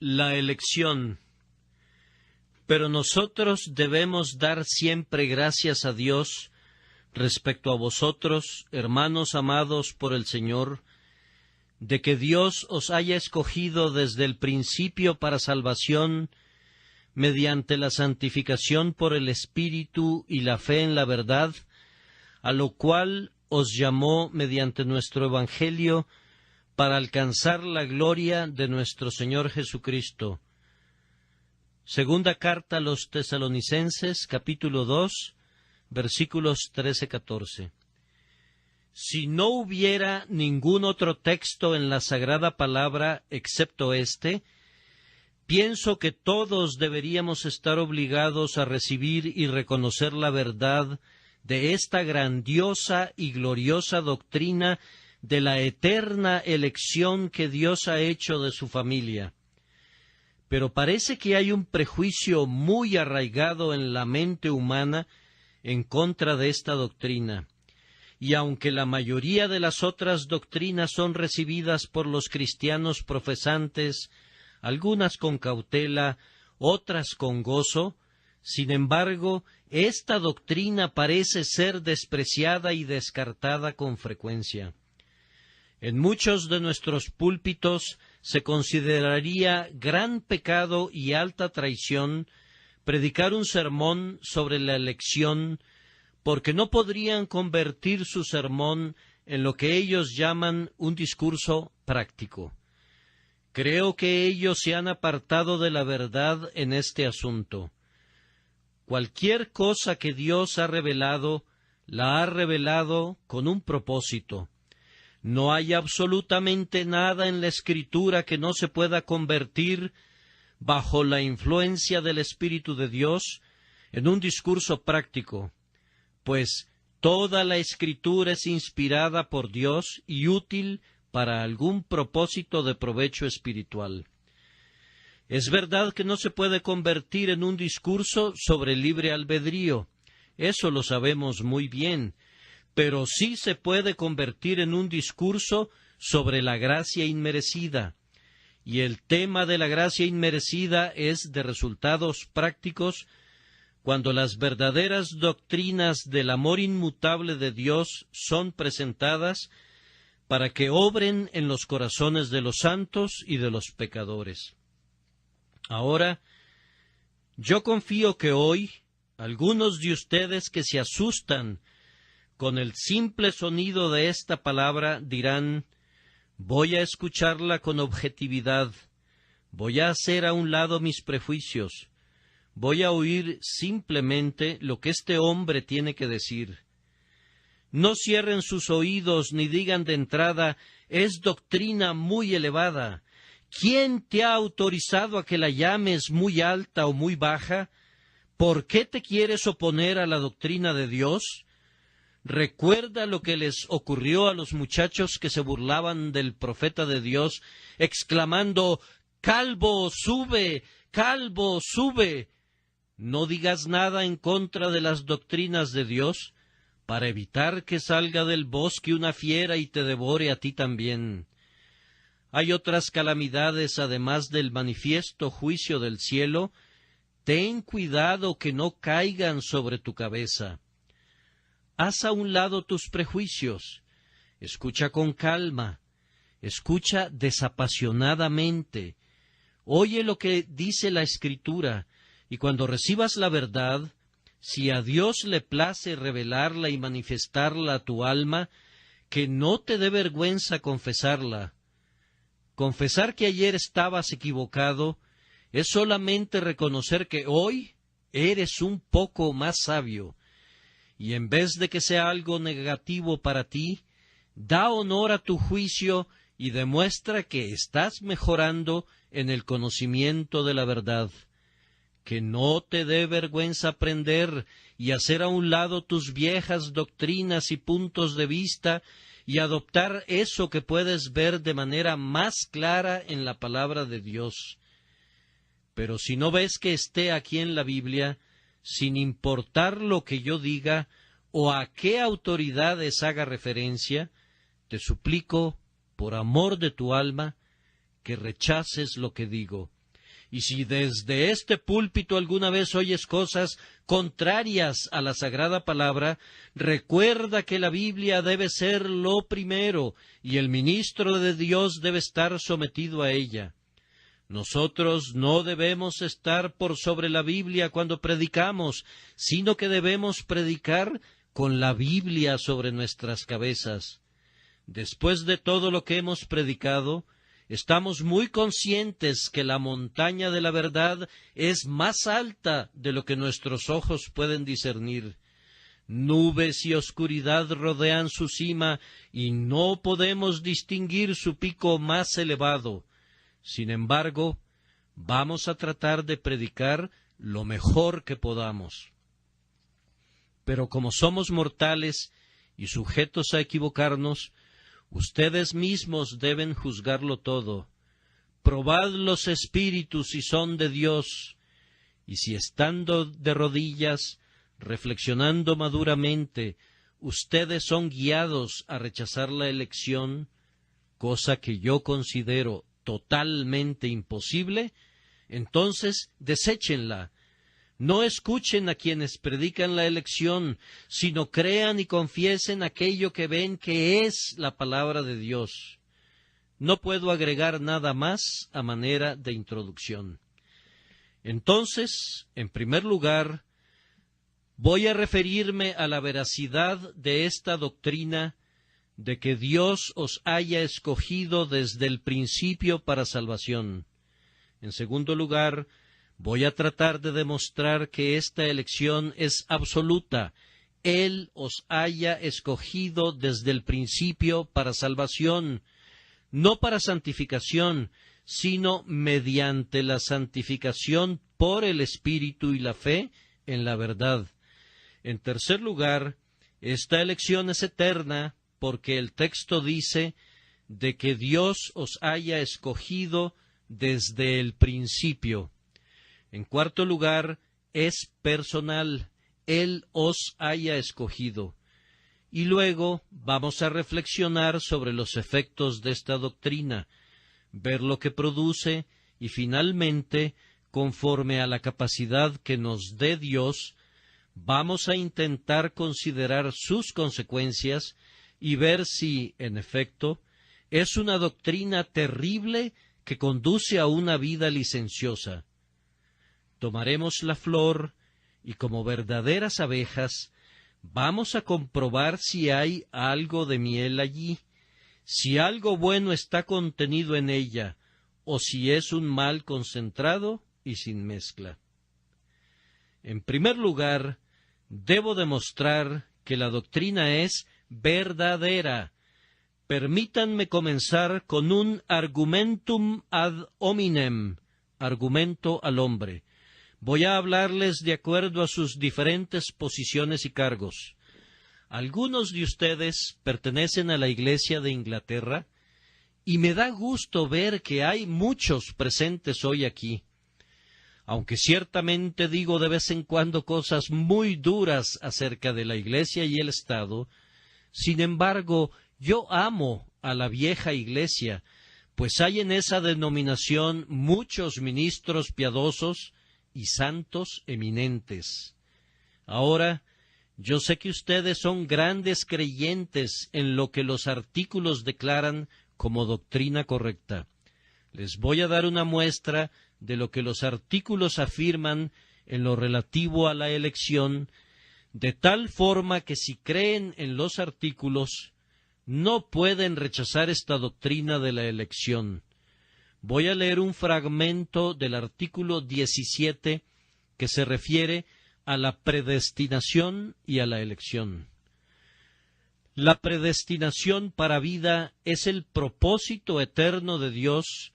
La elección. Pero nosotros debemos dar siempre gracias a Dios respecto a vosotros, hermanos amados por el Señor, de que Dios os haya escogido desde el principio para salvación, mediante la santificación por el Espíritu y la fe en la verdad, a lo cual os llamó mediante nuestro Evangelio, para alcanzar la gloria de nuestro Señor Jesucristo. Segunda carta a los Tesalonicenses, capítulo 2, versículos 13-14. Si no hubiera ningún otro texto en la Sagrada Palabra excepto este, pienso que todos deberíamos estar obligados a recibir y reconocer la verdad de esta grandiosa y gloriosa doctrina de la eterna elección que Dios ha hecho de su familia. Pero parece que hay un prejuicio muy arraigado en la mente humana en contra de esta doctrina, y aunque la mayoría de las otras doctrinas son recibidas por los cristianos profesantes, algunas con cautela, otras con gozo, sin embargo, esta doctrina parece ser despreciada y descartada con frecuencia. En muchos de nuestros púlpitos se consideraría gran pecado y alta traición predicar un sermón sobre la elección, porque no podrían convertir su sermón en lo que ellos llaman un discurso práctico. Creo que ellos se han apartado de la verdad en este asunto. Cualquier cosa que Dios ha revelado, la ha revelado con un propósito. No hay absolutamente nada en la Escritura que no se pueda convertir, bajo la influencia del Espíritu de Dios, en un discurso práctico, pues toda la Escritura es inspirada por Dios y útil para algún propósito de provecho espiritual. Es verdad que no se puede convertir en un discurso sobre libre albedrío, eso lo sabemos muy bien, pero sí se puede convertir en un discurso sobre la gracia inmerecida, y el tema de la gracia inmerecida es de resultados prácticos cuando las verdaderas doctrinas del amor inmutable de Dios son presentadas para que obren en los corazones de los santos y de los pecadores. Ahora, yo confío que hoy algunos de ustedes que se asustan con el simple sonido de esta palabra dirán: voy a escucharla con objetividad, voy a hacer a un lado mis prejuicios, voy a oír simplemente lo que este hombre tiene que decir. No cierren sus oídos ni digan de entrada: es doctrina muy elevada. ¿Quién te ha autorizado a que la llames muy alta o muy baja? ¿Por qué te quieres oponer a la doctrina de Dios? Recuerda lo que les ocurrió a los muchachos que se burlaban del profeta de Dios, exclamando: «¡Calvo, sube! ¡Calvo, sube!». No digas nada en contra de las doctrinas de Dios, para evitar que salga del bosque una fiera y te devore a ti también. Hay otras calamidades además del manifiesto juicio del cielo. Ten cuidado que no caigan sobre tu cabeza. Haz a un lado tus prejuicios, escucha con calma, escucha desapasionadamente, oye lo que dice la Escritura, y cuando recibas la verdad, si a Dios le place revelarla y manifestarla a tu alma, que no te dé vergüenza confesarla. Confesar que ayer estabas equivocado es solamente reconocer que hoy eres un poco más sabio, y en vez de que sea algo negativo para ti, da honor a tu juicio y demuestra que estás mejorando en el conocimiento de la verdad. Que no te dé vergüenza aprender y hacer a un lado tus viejas doctrinas y puntos de vista y adoptar eso que puedes ver de manera más clara en la palabra de Dios. Pero si no ves que esté aquí en la Biblia, sin importar lo que yo diga o a qué autoridades haga referencia, te suplico, por amor de tu alma, que rechaces lo que digo. Y si desde este púlpito alguna vez oyes cosas contrarias a la Sagrada Palabra, recuerda que la Biblia debe ser lo primero y el ministro de Dios debe estar sometido a ella. Nosotros no debemos estar por sobre la Biblia cuando predicamos, sino que debemos predicar con la Biblia sobre nuestras cabezas. Después de todo lo que hemos predicado, estamos muy conscientes que la montaña de la verdad es más alta de lo que nuestros ojos pueden discernir. Nubes y oscuridad rodean su cima y no podemos distinguir su pico más elevado. Sin embargo, vamos a tratar de predicar lo mejor que podamos. Pero como somos mortales y sujetos a equivocarnos, ustedes mismos deben juzgarlo todo. Probad los espíritus si son de Dios, y si estando de rodillas, reflexionando maduramente, ustedes son guiados a rechazar la elección, cosa que yo considero totalmente imposible, entonces deséchenla. No escuchen a quienes predican la elección, sino crean y confiesen aquello que ven que es la palabra de Dios. No puedo agregar nada más a manera de introducción. Entonces, en primer lugar, voy a referirme a la veracidad de esta doctrina de que Dios os haya escogido desde el principio para salvación. En segundo lugar, voy a tratar de demostrar que esta elección es absoluta. Él os haya escogido desde el principio para salvación, no para santificación, sino mediante la santificación por el Espíritu y la fe en la verdad. En tercer lugar, esta elección es eterna, porque el texto dice de que Dios os haya escogido desde el principio. En cuarto lugar, es personal, Él os haya escogido. Y luego vamos a reflexionar sobre los efectos de esta doctrina, ver lo que produce y finalmente, conforme a la capacidad que nos dé Dios, vamos a intentar considerar sus consecuencias y ver si, en efecto, es una doctrina terrible que conduce a una vida licenciosa. Tomaremos la flor y, como verdaderas abejas, vamos a comprobar si hay algo de miel allí, si algo bueno está contenido en ella, o si es un mal concentrado y sin mezcla. En primer lugar, debo demostrar que la doctrina es verdadera. Permítanme comenzar con un argumentum ad hominem, argumento al hombre. Voy a hablarles de acuerdo a sus diferentes posiciones y cargos. Algunos de ustedes pertenecen a la Iglesia de Inglaterra y me da gusto ver que hay muchos presentes hoy aquí. Aunque ciertamente digo de vez en cuando cosas muy duras acerca de la Iglesia y el Estado, sin embargo, yo amo a la vieja Iglesia, pues hay en esa denominación muchos ministros piadosos y santos eminentes. Ahora, yo sé que ustedes son grandes creyentes en lo que los artículos declaran como doctrina correcta. Les voy a dar una muestra de lo que los artículos afirman en lo relativo a la elección, de tal forma que si creen en los artículos, no pueden rechazar esta doctrina de la elección. Voy a leer un fragmento del artículo 17 que se refiere a la predestinación y a la elección. La predestinación para vida es el propósito eterno de Dios,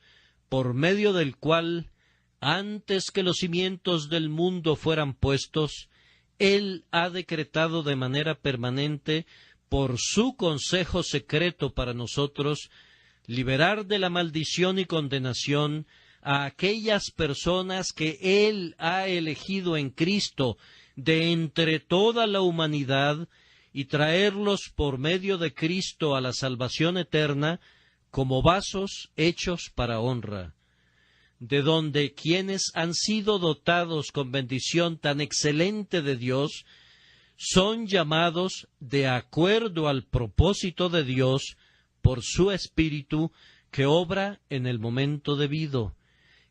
por medio del cual, antes que los cimientos del mundo fueran puestos, Él ha decretado de manera permanente, por su consejo secreto para nosotros, liberar de la maldición y condenación a aquellas personas que Él ha elegido en Cristo de entre toda la humanidad y traerlos por medio de Cristo a la salvación eterna como vasos hechos para honra. de donde quienes han sido dotados con bendición tan excelente de Dios son llamados de acuerdo al propósito de Dios por su Espíritu que obra en el momento debido.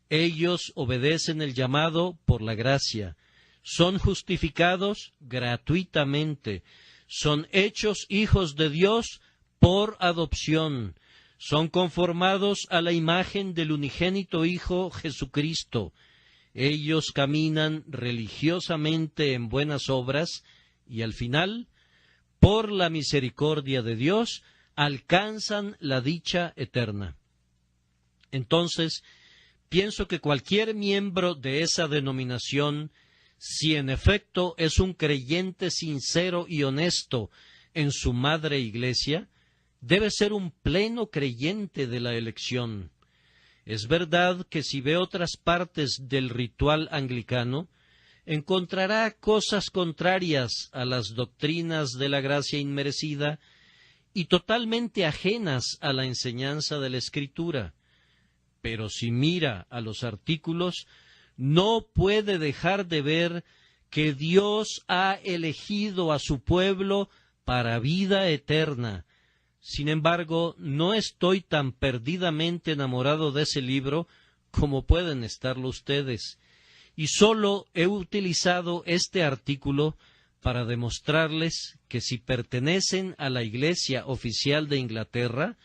Ellos obedecen el llamado por la gracia, son justificados gratuitamente, son hechos hijos de Dios por adopción, son conformados a la imagen del unigénito Hijo Jesucristo. Ellos caminan religiosamente en buenas obras y al final, por la misericordia de Dios, alcanzan la dicha eterna. Entonces, pienso que cualquier miembro de esa denominación, si en efecto es un creyente sincero y honesto en su madre iglesia, debe ser un pleno creyente de la elección. Es verdad que si ve otras partes del ritual anglicano, encontrará cosas contrarias a las doctrinas de la gracia inmerecida y totalmente ajenas a la enseñanza de la Escritura. Pero si mira a los artículos, no puede dejar de ver que Dios ha elegido a su pueblo para vida eterna. Sin embargo, no estoy tan perdidamente enamorado de ese libro como pueden estarlo ustedes, y solo he utilizado este artículo para demostrarles que si pertenecen a la Iglesia oficial de Inglaterra,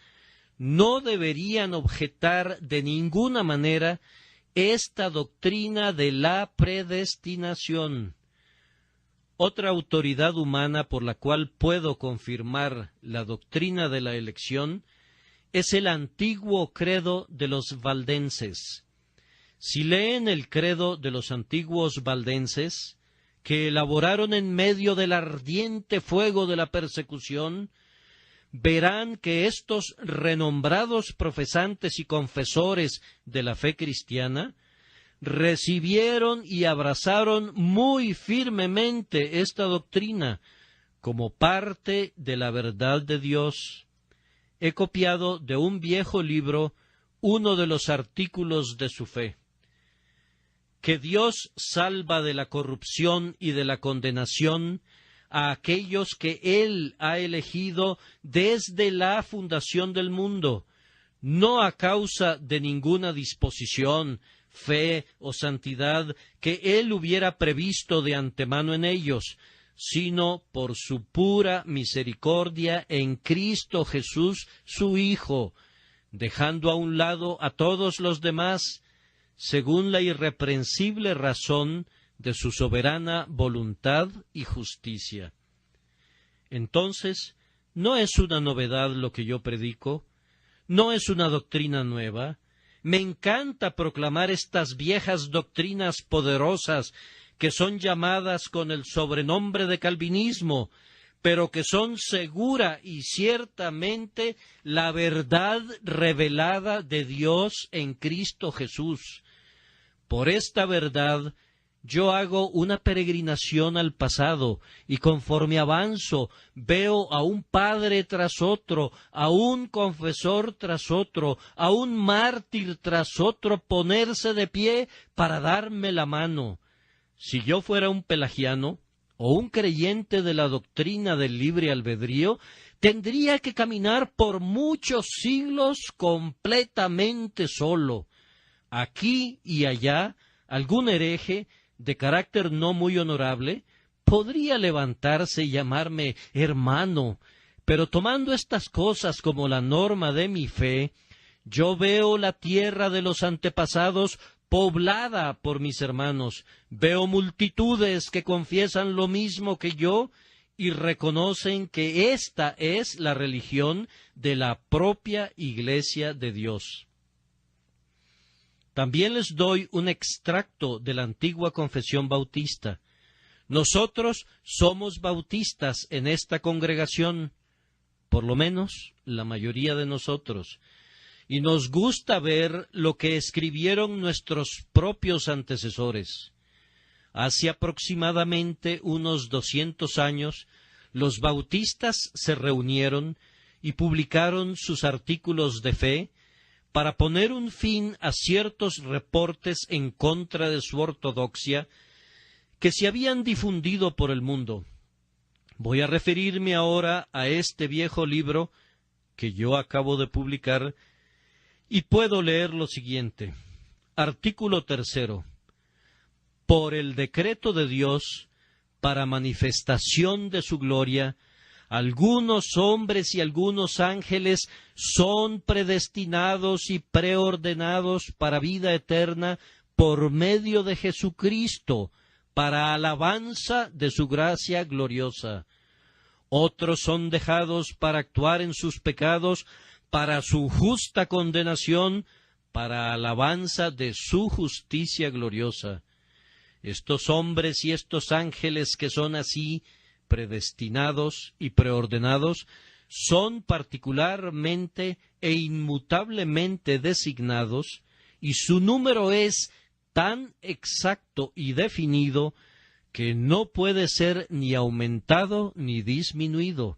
no deberían objetar de ninguna manera esta doctrina de la predestinación. Otra autoridad humana por la cual puedo confirmar la doctrina de la elección es el antiguo credo de los valdenses. Si leen el credo de los antiguos valdenses, que elaboraron en medio del ardiente fuego de la persecución, verán que estos renombrados profesantes y confesores de la fe cristiana recibieron y abrazaron muy firmemente esta doctrina como parte de la verdad de Dios. He copiado de un viejo libro uno de los artículos de su fe: que Dios salva de la corrupción y de la condenación a aquellos que Él ha elegido desde la fundación del mundo, no a causa de ninguna disposición, fe o santidad que Él hubiera previsto de antemano en ellos, sino por su pura misericordia en Cristo Jesús, su Hijo, dejando a un lado a todos los demás, según la irreprensible razón de su soberana voluntad y justicia. Entonces, no es una novedad lo que yo predico, no es una doctrina nueva. Me encanta proclamar estas viejas doctrinas poderosas que son llamadas con el sobrenombre de calvinismo, pero que son segura y ciertamente la verdad revelada de Dios en Cristo Jesús. Por esta verdad yo hago una peregrinación al pasado, y conforme avanzo veo a un padre tras otro, a un confesor tras otro, a un mártir tras otro ponerse de pie para darme la mano. Si yo fuera un pelagiano o un creyente de la doctrina del libre albedrío, tendría que caminar por muchos siglos completamente solo. Aquí y allá, algún hereje de carácter no muy honorable podría levantarse y llamarme hermano, pero tomando estas cosas como la norma de mi fe, yo veo la tierra de los antepasados poblada por mis hermanos, veo multitudes que confiesan lo mismo que yo y reconocen que esta es la religión de la propia Iglesia de Dios. También les doy un extracto de la antigua confesión bautista. Nosotros somos bautistas en esta congregación, por lo menos la mayoría de nosotros, y nos gusta ver lo que escribieron nuestros propios antecesores. Hace aproximadamente unos 200 años, los bautistas se reunieron y publicaron sus artículos de fe para poner un fin a ciertos reportes en contra de su ortodoxia que se habían difundido por el mundo. Voy a referirme ahora a este viejo libro que yo acabo de publicar y puedo leer lo siguiente. Artículo 3. Por el decreto de Dios, para manifestación de su gloria, algunos hombres y algunos ángeles son predestinados y preordenados para vida eterna por medio de Jesucristo, para alabanza de su gracia gloriosa. Otros son dejados para actuar en sus pecados, para su justa condenación, para alabanza de su justicia gloriosa. Estos hombres y estos ángeles que son así, predestinados y preordenados, son particularmente e inmutablemente designados, y su número es tan exacto y definido que no puede ser ni aumentado ni disminuido.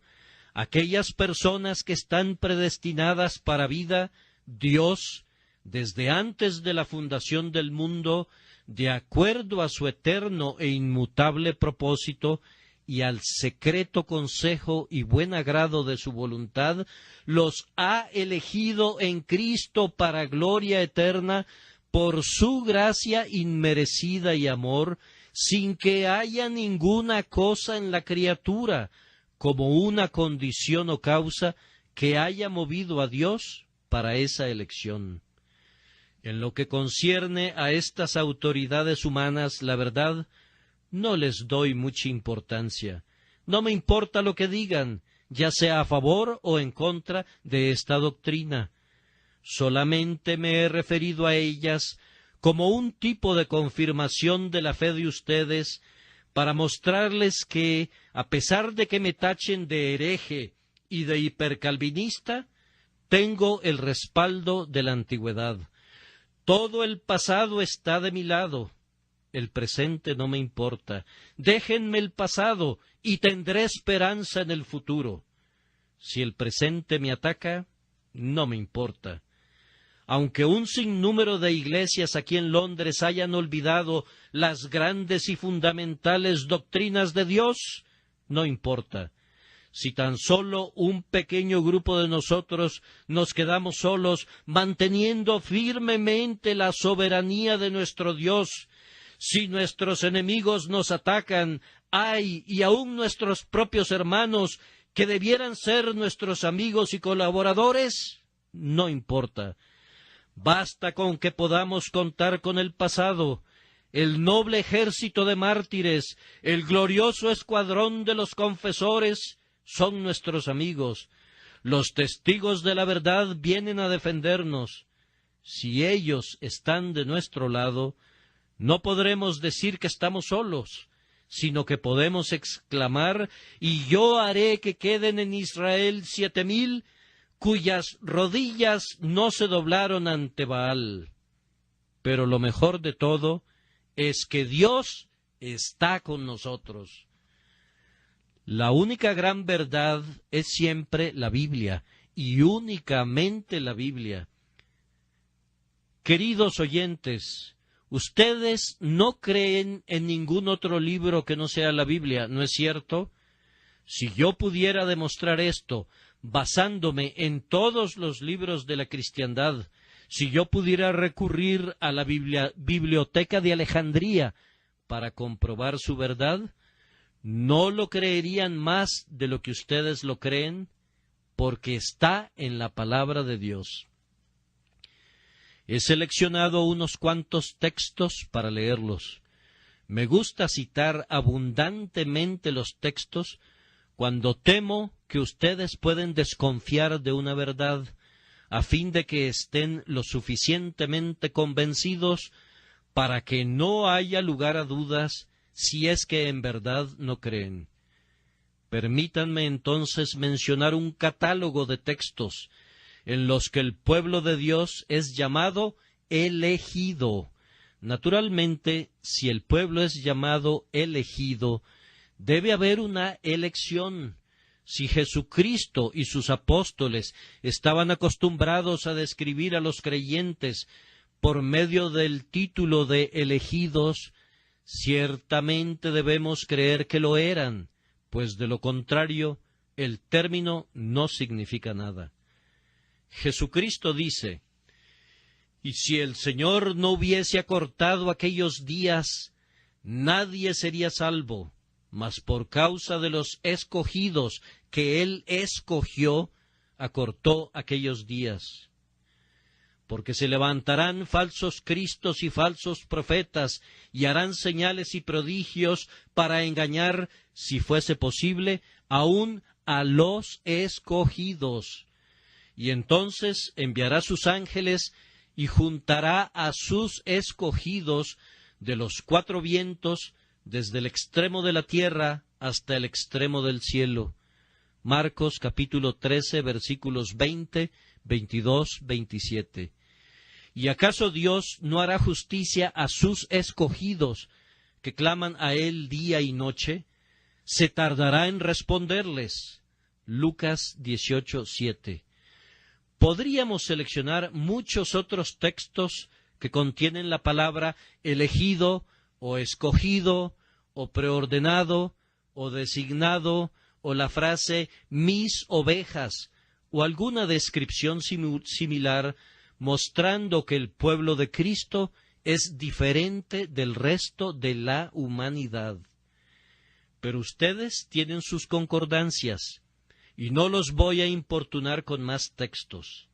Aquellas personas que están predestinadas para vida, Dios, desde antes de la fundación del mundo, de acuerdo a su eterno e inmutable propósito y al secreto consejo y buen agrado de su voluntad, los ha elegido en Cristo para gloria eterna, por su gracia inmerecida y amor, sin que haya ninguna cosa en la criatura, como una condición o causa que haya movido a Dios para esa elección. En lo que concierne a estas autoridades humanas, la verdad, no les doy mucha importancia. No me importa lo que digan, ya sea a favor o en contra de esta doctrina. Solamente me he referido a ellas como un tipo de confirmación de la fe de ustedes, para mostrarles que, a pesar de que me tachen de hereje y de hipercalvinista, tengo el respaldo de la antigüedad. Todo el pasado está de mi lado, el presente no me importa. Déjenme el pasado y tendré esperanza en el futuro. Si el presente me ataca, no me importa. Aunque un sinnúmero de iglesias aquí en Londres hayan olvidado las grandes y fundamentales doctrinas de Dios, no importa. Si tan solo un pequeño grupo de nosotros nos quedamos solos, manteniendo firmemente la soberanía de nuestro Dios, si nuestros enemigos nos atacan, ay, y aun nuestros propios hermanos, que debieran ser nuestros amigos y colaboradores, no importa. Basta con que podamos contar con el pasado, el noble ejército de mártires, el glorioso escuadrón de los confesores, son nuestros amigos. Los testigos de la verdad vienen a defendernos. Si ellos están de nuestro lado, no podremos decir que estamos solos, sino que podemos exclamar: y yo haré que queden en Israel 7,000 cuyas rodillas no se doblaron ante Baal. Pero lo mejor de todo es que Dios está con nosotros. La única gran verdad es siempre la Biblia, y únicamente la Biblia. Queridos oyentes, ustedes no creen en ningún otro libro que no sea la Biblia, ¿no es cierto? Si yo pudiera demostrar esto, basándome en todos los libros de la cristiandad, si yo pudiera recurrir a la biblioteca de Alejandría para comprobar su verdad, ¿no lo creerían más de lo que ustedes lo creen? Porque está en la palabra de Dios. He seleccionado unos cuantos textos para leerlos. Me gusta citar abundantemente los textos cuando temo que ustedes pueden desconfiar de una verdad, a fin de que estén lo suficientemente convencidos para que no haya lugar a dudas si es que en verdad no creen. Permítanme entonces mencionar un catálogo de textos en los que el pueblo de Dios es llamado elegido. Naturalmente, si el pueblo es llamado elegido, debe haber una elección. Si Jesucristo y sus apóstoles estaban acostumbrados a describir a los creyentes por medio del título de elegidos, ciertamente debemos creer que lo eran, pues de lo contrario, el término no significa nada. Jesucristo dice: «Y si el Señor no hubiese acortado aquellos días, nadie sería salvo, mas por causa de los escogidos que Él escogió, acortó aquellos días. Porque se levantarán falsos cristos y falsos profetas, y harán señales y prodigios para engañar, si fuese posible, aun a los escogidos. Y entonces enviará sus ángeles y juntará a sus escogidos de los cuatro vientos, desde el extremo de la tierra hasta el extremo del cielo». Marcos capítulo 13, versículos 20, 22, 27. ¿Y acaso Dios no hará justicia a sus escogidos, que claman a Él día y noche? ¿Se tardará en responderles? Lucas 18, 7. Podríamos seleccionar muchos otros textos que contienen la palabra elegido, o escogido, o preordenado, o designado, o la frase mis ovejas, o alguna descripción similar, mostrando que el pueblo de Cristo es diferente del resto de la humanidad. Pero ustedes tienen sus concordancias, y no los voy a importunar con más textos.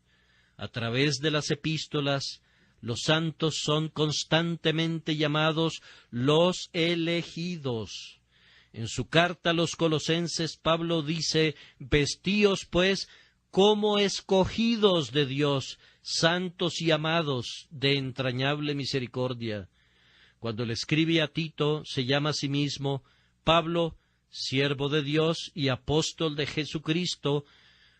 A través de las epístolas, los santos son constantemente llamados los elegidos. En su carta a los Colosenses, Pablo dice: «Vestíos, pues, como escogidos de Dios, santos y amados, de entrañable misericordia». Cuando le escribe a Tito, se llama a sí mismo Pablo, siervo de Dios y apóstol de Jesucristo,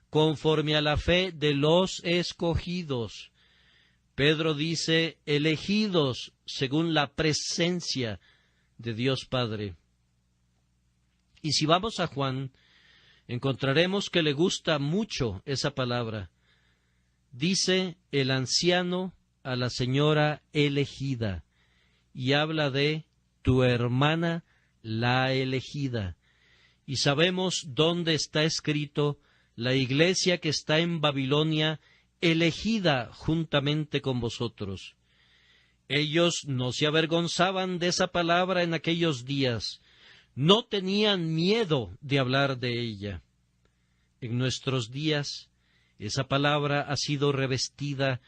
conforme a la fe de los escogidos. Pedro dice elegidos según la presencia de Dios Padre. Y si vamos a Juan, encontraremos que le gusta mucho esa palabra. Dice el anciano a la señora elegida, y habla de tu hermana la elegida. Y sabemos dónde está escrito la iglesia que está en Babilonia, elegida juntamente con vosotros. Ellos no se avergonzaban de esa palabra en aquellos días, no tenían miedo de hablar de ella. En nuestros días, esa palabra ha sido revestida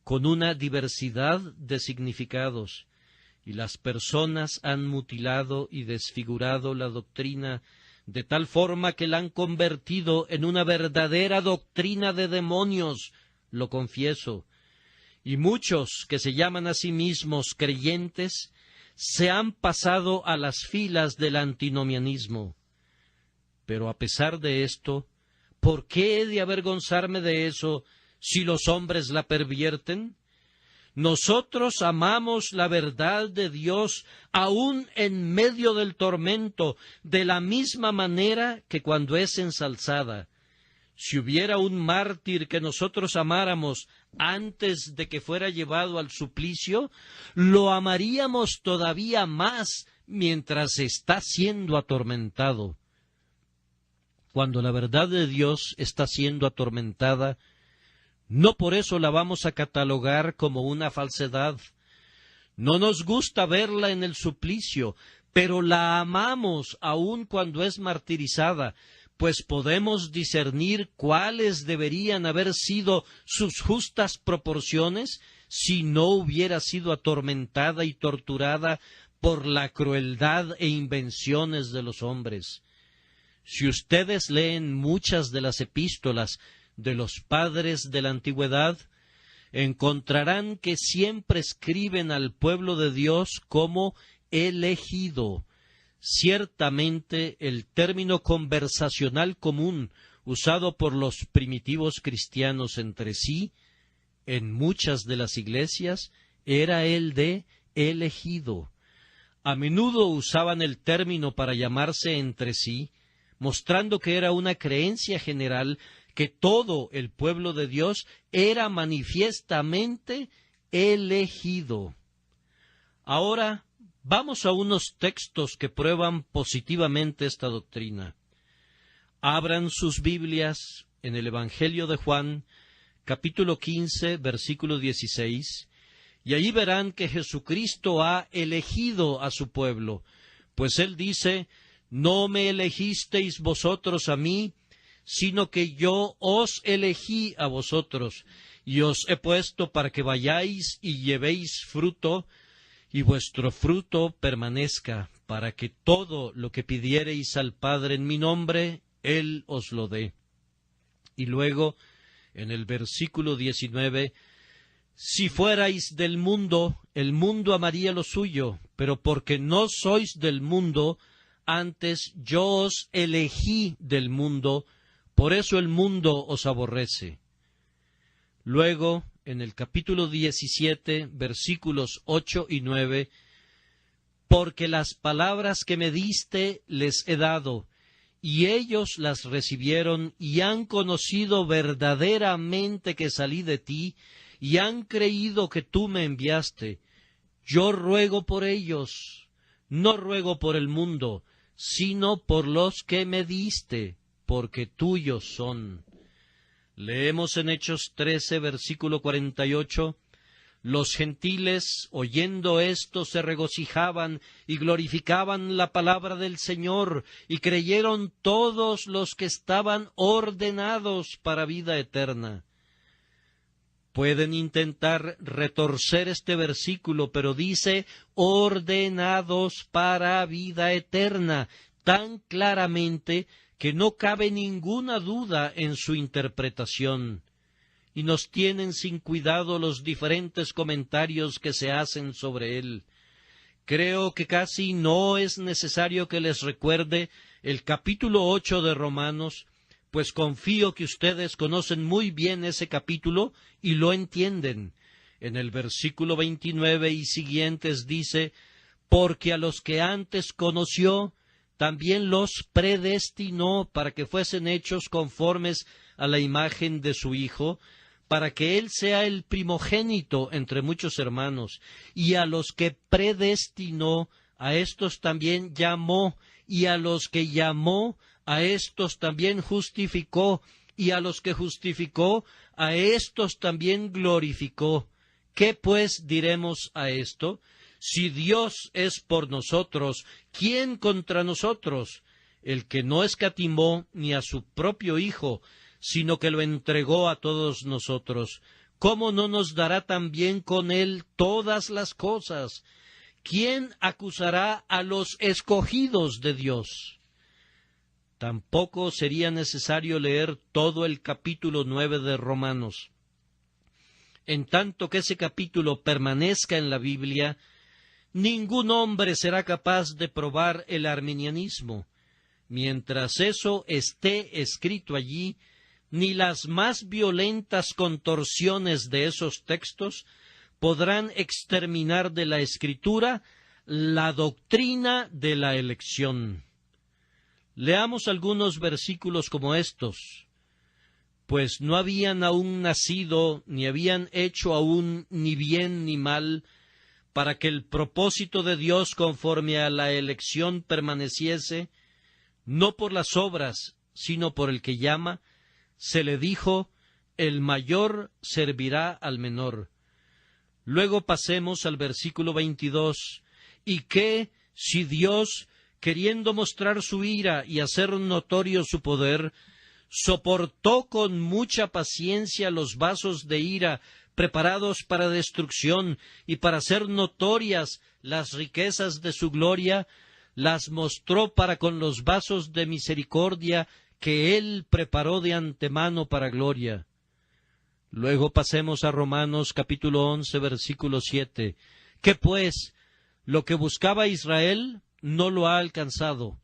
con una diversidad de significados, y las personas han mutilado y desfigurado la doctrina de tal forma que la han convertido en una verdadera doctrina de demonios, lo confieso, y muchos que se llaman a sí mismos creyentes se han pasado a las filas del antinomianismo. Pero a pesar de esto, ¿por qué he de avergonzarme de eso si los hombres la pervierten? Nosotros amamos la verdad de Dios aún en medio del tormento, de la misma manera que cuando es ensalzada. Si hubiera un mártir que nosotros amáramos antes de que fuera llevado al suplicio, lo amaríamos todavía más mientras está siendo atormentado. Cuando la verdad de Dios está siendo atormentada, no por eso la vamos a catalogar como una falsedad. No nos gusta verla en el suplicio, pero la amamos aun cuando es martirizada, pues podemos discernir cuáles deberían haber sido sus justas proporciones si no hubiera sido atormentada y torturada por la crueldad e invenciones de los hombres. Si ustedes leen muchas de las epístolas de los padres de la antigüedad, encontrarán que siempre escriben al pueblo de Dios como elegido. Ciertamente el término conversacional común usado por los primitivos cristianos entre sí, en muchas de las iglesias, era el de elegido. A menudo usaban el término para llamarse entre sí, mostrando que era una creencia general que todo el pueblo de Dios era manifiestamente elegido. Ahora, vamos a unos textos que prueban positivamente esta doctrina. Abran sus Biblias en el Evangelio de Juan, capítulo 15, versículo 16, y allí verán que Jesucristo ha elegido a su pueblo, pues Él dice: «No me elegisteis vosotros a mí, sino que yo os elegí a vosotros, y os he puesto para que vayáis y llevéis fruto, y vuestro fruto permanezca, para que todo lo que pidiereis al Padre en mi nombre, Él os lo dé». Y luego, en el versículo 19, «Si fuerais del mundo, el mundo amaría lo suyo, pero porque no sois del mundo, antes yo os elegí del mundo, por eso el mundo os aborrece». Luego, en el capítulo 17, versículos 8 y 9, «Porque las palabras que me diste les he dado, y ellos las recibieron y han conocido verdaderamente que salí de ti, y han creído que tú me enviaste. Yo ruego por ellos, no ruego por el mundo, sino por los que me diste, porque tuyos son». Leemos en Hechos 13, versículo 48, «Los gentiles, oyendo esto, se regocijaban y glorificaban la palabra del Señor, y creyeron todos los que estaban ordenados para vida eterna». Pueden intentar retorcer este versículo, pero dice ordenados para vida eterna, tan claramente que no cabe ninguna duda en su interpretación. Y nos tienen sin cuidado los diferentes comentarios que se hacen sobre él. Creo que casi no es necesario que les recuerde el capítulo 8 de Romanos, pues confío que ustedes conocen muy bien ese capítulo y lo entienden. En el versículo 29 y siguientes dice: «Porque a los que antes conoció, también los predestinó para que fuesen hechos conformes a la imagen de su Hijo, para que Él sea el primogénito entre muchos hermanos. Y a los que predestinó, a estos también llamó, y a los que llamó, a estos también justificó, y a los que justificó, a estos también glorificó». ¿Qué pues diremos a esto? Si Dios es por nosotros, ¿quién contra nosotros? El que no escatimó ni a su propio Hijo, sino que lo entregó a todos nosotros, ¿cómo no nos dará también con él todas las cosas? ¿Quién acusará a los escogidos de Dios? Tampoco sería necesario leer todo el capítulo 9 de Romanos. En tanto que ese capítulo permanezca en la Biblia, ningún hombre será capaz de probar el arminianismo. Mientras eso esté escrito allí, ni las más violentas contorsiones de esos textos podrán exterminar de la Escritura la doctrina de la elección. Leamos algunos versículos como estos. «Pues no habían aún nacido, ni habían hecho aún ni bien ni mal, para que el propósito de Dios conforme a la elección permaneciese, no por las obras, sino por el que llama, se le dijo, el mayor servirá al menor». Luego pasemos al versículo 22. «¿Y qué si Dios, queriendo mostrar su ira y hacer notorio su poder, soportó con mucha paciencia los vasos de ira preparados para destrucción y para hacer notorias las riquezas de su gloria, las mostró para con los vasos de misericordia que Él preparó de antemano para gloria?» Luego pasemos a Romanos capítulo 11, versículo 7. «¿Qué pues? Lo que buscaba Israel no lo ha alcanzado,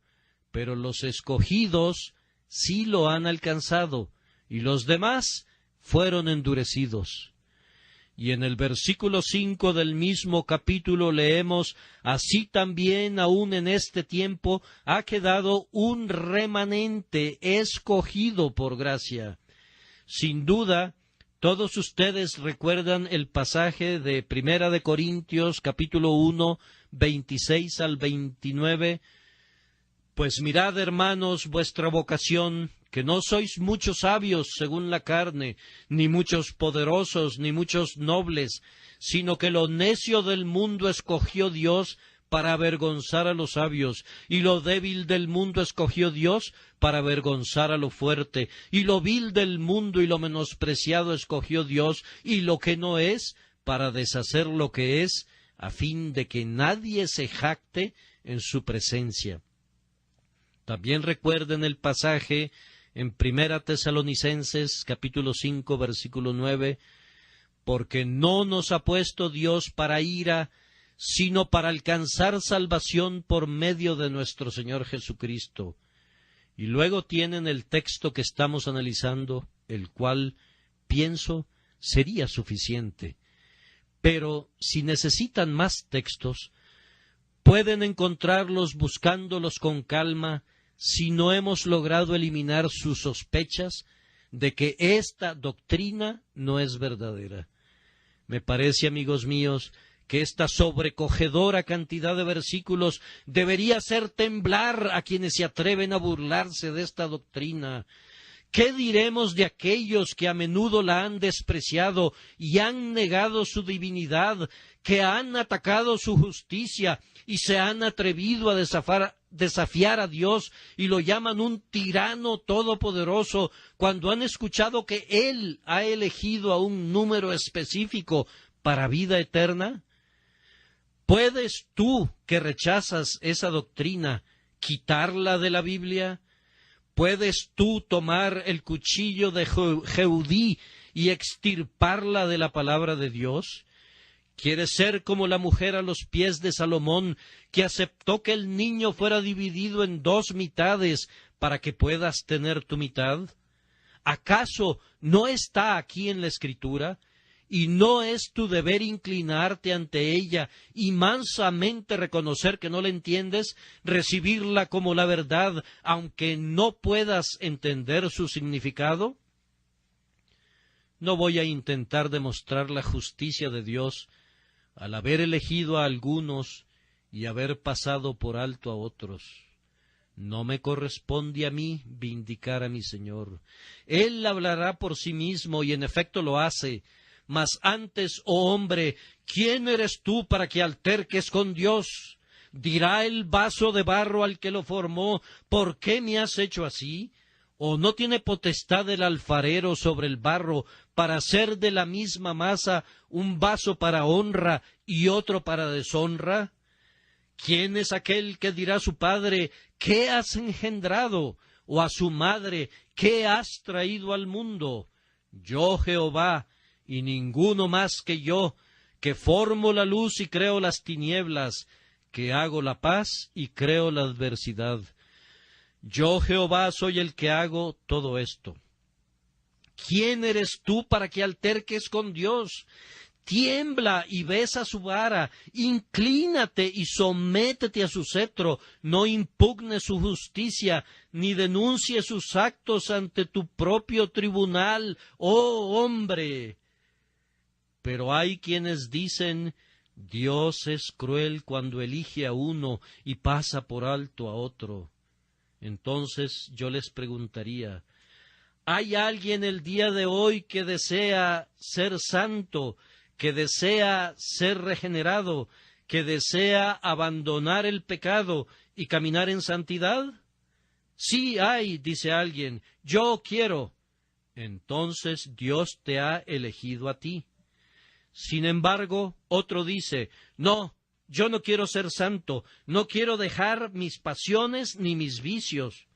pero los escogidos sí lo han alcanzado, y los demás fueron endurecidos». Y en el versículo 5 del mismo capítulo leemos: así también aún en este tiempo ha quedado un remanente escogido por gracia. Sin duda, todos ustedes recuerdan el pasaje de Primera de Corintios, capítulo 1, 26 al 29. Pues mirad, hermanos, vuestra vocación, que no sois muchos sabios según la carne, ni muchos poderosos, ni muchos nobles, sino que lo necio del mundo escogió Dios para avergonzar a los sabios, y lo débil del mundo escogió Dios para avergonzar a lo fuerte, y lo vil del mundo y lo menospreciado escogió Dios, y lo que no es, para deshacer lo que es, a fin de que nadie se jacte en su presencia. También recuerden el pasaje en Primera Tesalonicenses, capítulo 5, versículo 9, porque no nos ha puesto Dios para ira, sino para alcanzar salvación por medio de nuestro Señor Jesucristo. Y luego tienen el texto que estamos analizando, el cual, pienso, sería suficiente. Pero si necesitan más textos, pueden encontrarlos buscándolos con calma, si no hemos logrado eliminar sus sospechas de que esta doctrina no es verdadera. Me parece, amigos míos, que esta sobrecogedora cantidad de versículos debería hacer temblar a quienes se atreven a burlarse de esta doctrina. ¿Qué diremos de aquellos que a menudo la han despreciado y han negado su divinidad, que han atacado su justicia y se han atrevido a desafiar a Dios y lo llaman un tirano todopoderoso, cuando han escuchado que Él ha elegido a un número específico para vida eterna? ¿Puedes tú, que rechazas esa doctrina, quitarla de la Biblia? ¿Puedes tú tomar el cuchillo de Jehudí y extirparla de la palabra de Dios? ¿Quieres ser como la mujer a los pies de Salomón, que aceptó que el niño fuera dividido en 2 mitades para que puedas tener tu mitad? ¿Acaso no está aquí en la Escritura? ¿Y no es tu deber inclinarte ante ella y mansamente reconocer que no la entiendes, recibirla como la verdad, aunque no puedas entender su significado? No voy a intentar demostrar la justicia de Dios al haber elegido a algunos y haber pasado por alto a otros. No me corresponde a mí vindicar a mi Señor. Él hablará por sí mismo y en efecto lo hace. Mas antes, oh hombre, ¿quién eres tú para que alterques con Dios? ¿Dirá el vaso de barro al que lo formó, ¿por qué me has hecho así? ¿O no tiene potestad el alfarero sobre el barro para hacer de la misma masa un vaso para honra y otro para deshonra? ¿Quién es aquel que dirá a su padre, ¿qué has engendrado? O a su madre, ¿qué has traído al mundo? Yo, Jehová, y ninguno más que yo, que formo la luz y creo las tinieblas, que hago la paz y creo la adversidad. Yo, Jehová, soy el que hago todo esto. ¿Quién eres tú para que alterques con Dios? Tiembla y besa su vara, inclínate y sométete a su cetro, no impugnes su justicia, ni denuncies sus actos ante tu propio tribunal, oh hombre. Pero hay quienes dicen, Dios es cruel cuando elige a uno y pasa por alto a otro. Entonces yo les preguntaría, ¿hay alguien el día de hoy que desea ser santo, que desea ser regenerado, que desea abandonar el pecado y caminar en santidad? Sí hay, dice alguien, yo quiero. Entonces Dios te ha elegido a ti. Sin embargo, otro dice, no, yo no quiero ser santo, no quiero dejar mis pasiones ni mis vicios.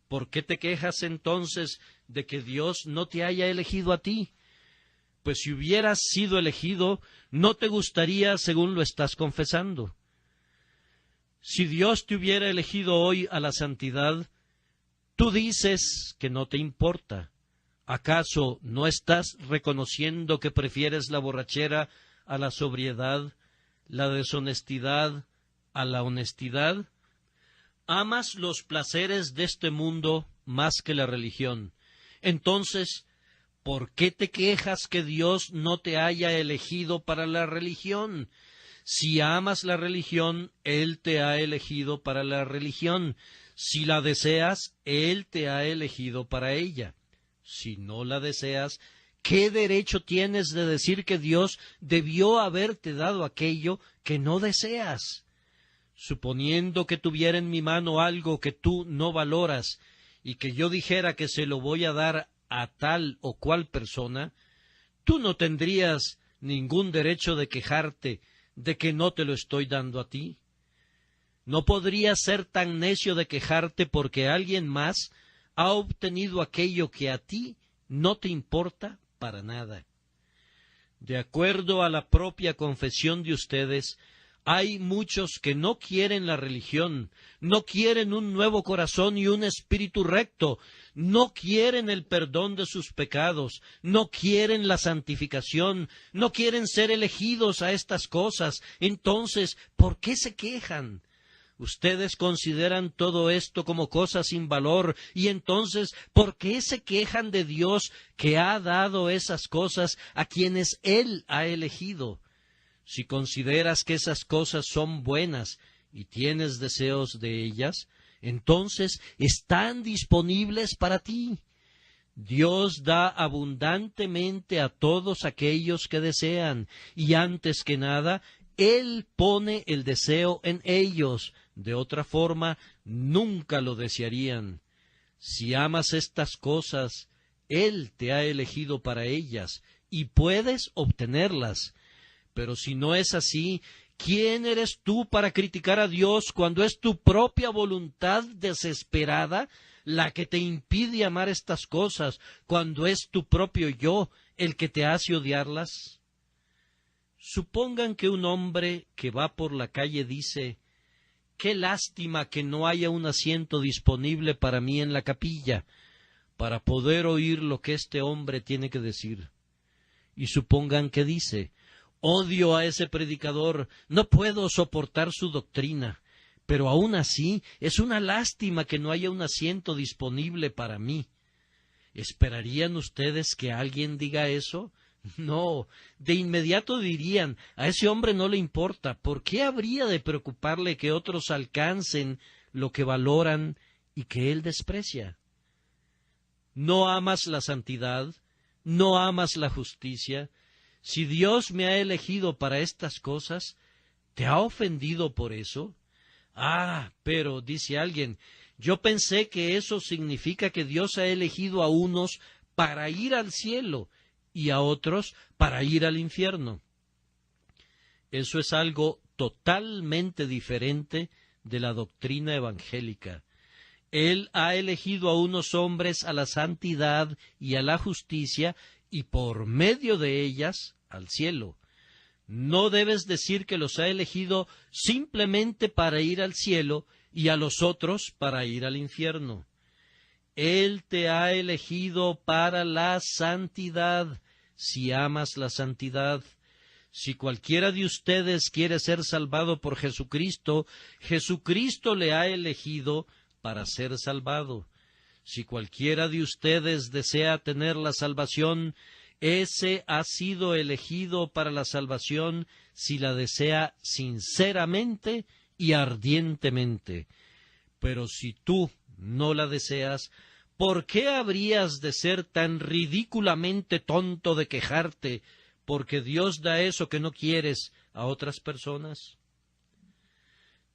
¿Por qué te quejas entonces de que Dios no te haya elegido a ti? Pues si hubieras sido elegido, no te gustaría según lo estás confesando. Si Dios te hubiera elegido hoy a la santidad, tú dices que no te importa. ¿Acaso no estás reconociendo que prefieres la borrachera a la sobriedad, la deshonestidad a la honestidad? ¿Amas los placeres de este mundo más que la religión? Entonces, ¿por qué te quejas que Dios no te haya elegido para la religión? Si amas la religión, Él te ha elegido para la religión. Si la deseas, Él te ha elegido para ella. Si no la deseas, ¿qué derecho tienes de decir que Dios debió haberte dado aquello que no deseas? Suponiendo que tuviera en mi mano algo que tú no valoras, y que yo dijera que se lo voy a dar a tal o cual persona, tú no tendrías ningún derecho de quejarte de que no te lo estoy dando a ti. No podrías ser tan necio de quejarte porque alguien más ha obtenido aquello que a ti no te importa para nada. De acuerdo a la propia confesión de ustedes, hay muchos que no quieren la religión, no quieren un nuevo corazón y un espíritu recto, no quieren el perdón de sus pecados, no quieren la santificación, no quieren ser elegidos a estas cosas. Entonces, ¿por qué se quejan? Ustedes consideran todo esto como cosas sin valor, y entonces, ¿por qué se quejan de Dios que ha dado esas cosas a quienes Él ha elegido? Si consideras que esas cosas son buenas y tienes deseos de ellas, entonces están disponibles para ti. Dios da abundantemente a todos aquellos que desean, y antes que nada, Él pone el deseo en ellos. De otra forma, nunca lo desearían. Si amas estas cosas, Él te ha elegido para ellas, y puedes obtenerlas. Pero si no es así, ¿quién eres tú para criticar a Dios cuando es tu propia voluntad desesperada la que te impide amar estas cosas, cuando es tu propio yo el que te hace odiarlas? Supongan que un hombre que va por la calle dice: «Qué lástima que no haya un asiento disponible para mí en la capilla, para poder oír lo que este hombre tiene que decir». Y supongan que dice: «Odio a ese predicador, no puedo soportar su doctrina, pero aún así es una lástima que no haya un asiento disponible para mí». ¿Esperarían ustedes que alguien diga eso? No, de inmediato dirían: «A ese hombre no le importa, ¿por qué habría de preocuparle que otros alcancen lo que valoran y que él desprecia?» ¿No amas la santidad? ¿No amas la justicia? Si Dios me ha elegido para estas cosas, ¿te ha ofendido por eso? «Ah, pero», dice alguien, «yo pensé que eso significa que Dios ha elegido a unos para ir al cielo y a otros para ir al infierno». Eso es algo totalmente diferente de la doctrina evangélica. Él ha elegido a unos hombres a la santidad y a la justicia, y por medio de ellas al cielo. No debes decir que los ha elegido simplemente para ir al cielo y a los otros para ir al infierno. Él te ha elegido para la santidad, si amas la santidad. Si cualquiera de ustedes quiere ser salvado por Jesucristo, Jesucristo le ha elegido para ser salvado. Si cualquiera de ustedes desea tener la salvación, ese ha sido elegido para la salvación si la desea sinceramente y ardientemente. Pero si tú no la deseas, ¿por qué habrías de ser tan ridículamente tonto de quejarte porque Dios da eso que no quieres a otras personas?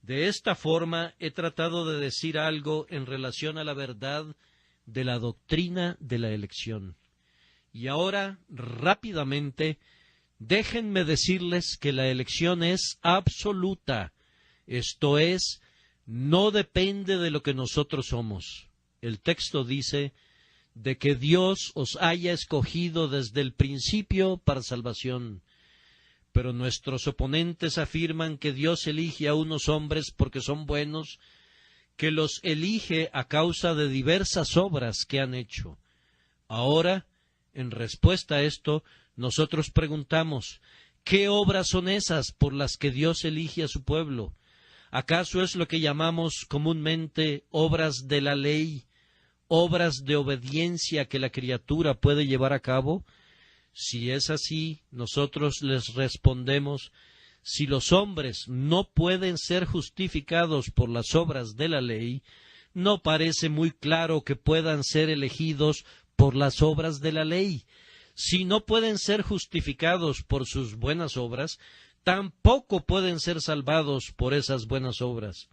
De esta forma he tratado de decir algo en relación a la verdad de la doctrina de la elección. Y ahora, rápidamente, déjenme decirles que la elección es absoluta, esto es, no depende de lo que nosotros somos. El texto dice de que Dios os haya escogido desde el principio para salvación. Pero nuestros oponentes afirman que Dios elige a unos hombres porque son buenos, que los elige a causa de diversas obras que han hecho. Ahora, en respuesta a esto, nosotros preguntamos, ¿qué obras son esas por las que Dios elige a su pueblo? ¿Acaso es lo que llamamos comúnmente obras de la ley, obras de obediencia que la criatura puede llevar a cabo? Si es así, nosotros les respondemos, si los hombres no pueden ser justificados por las obras de la ley, no parece muy claro que puedan ser elegidos por las obras de la ley. Si no pueden ser justificados por sus buenas obras, tampoco pueden ser salvados por esas buenas obras.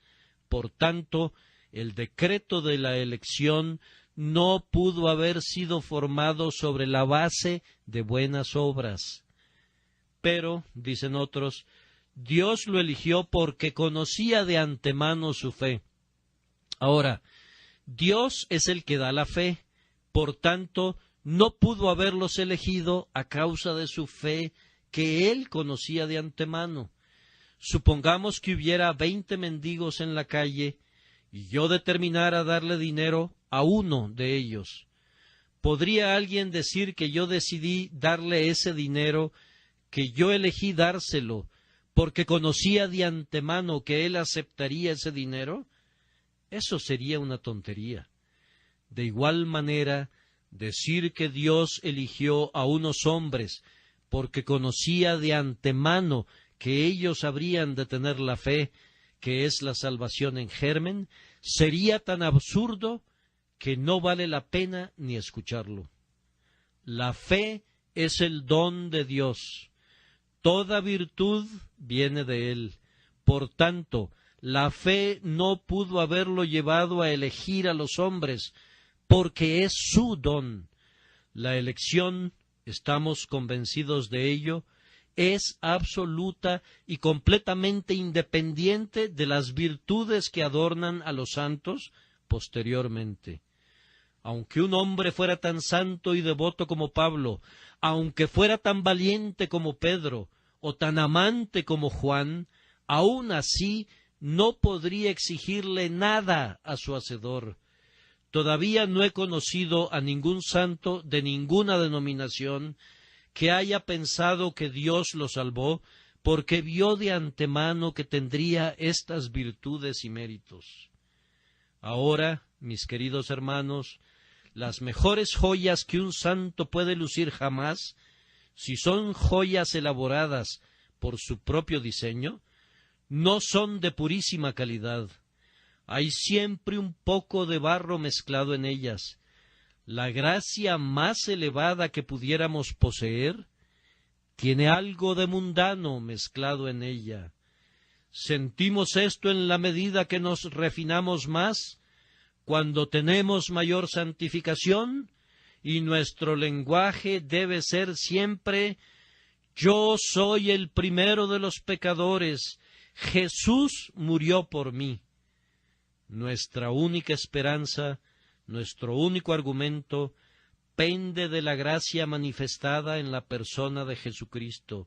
Por tanto, el decreto de la elección no pudo haber sido formado sobre la base de buenas obras. Pero, dicen otros, Dios lo eligió porque conocía de antemano su fe. Ahora, Dios es el que da la fe, por tanto, no pudo haberlos elegido a causa de su fe que Él conocía de antemano. Supongamos que hubiera 20 mendigos en la calle y yo determinara darle dinero a uno de ellos. ¿Podría alguien decir que yo decidí darle ese dinero, que yo elegí dárselo, porque conocía de antemano que él aceptaría ese dinero? Eso sería una tontería. De igual manera, decir que Dios eligió a unos hombres porque conocía de antemano que ellos habrían de tener la fe, que es la salvación en germen, sería tan absurdo que no vale la pena ni escucharlo. La fe es el don de Dios. Toda virtud viene de Él. Por tanto, la fe no pudo haberlo llevado a elegir a los hombres, porque es su don. La elección, estamos convencidos de ello, es absoluta y completamente independiente de las virtudes que adornan a los santos posteriormente. Aunque un hombre fuera tan santo y devoto como Pablo, aunque fuera tan valiente como Pedro, o tan amante como Juan, aun así no podría exigirle nada a su Hacedor. Todavía no he conocido a ningún santo de ninguna denominación que haya pensado que Dios lo salvó porque vio de antemano que tendría estas virtudes y méritos. Ahora, mis queridos hermanos, las mejores joyas que un santo puede lucir jamás, si son joyas elaboradas por su propio diseño, no son de purísima calidad. Hay siempre un poco de barro mezclado en ellas. La gracia más elevada que pudiéramos poseer tiene algo de mundano mezclado en ella. Sentimos esto en la medida que nos refinamos más, cuando tenemos mayor santificación, y nuestro lenguaje debe ser siempre: yo soy el primero de los pecadores, Jesús murió por mí. Nuestra única esperanza, nuestro único argumento, pende de la gracia manifestada en la persona de Jesucristo,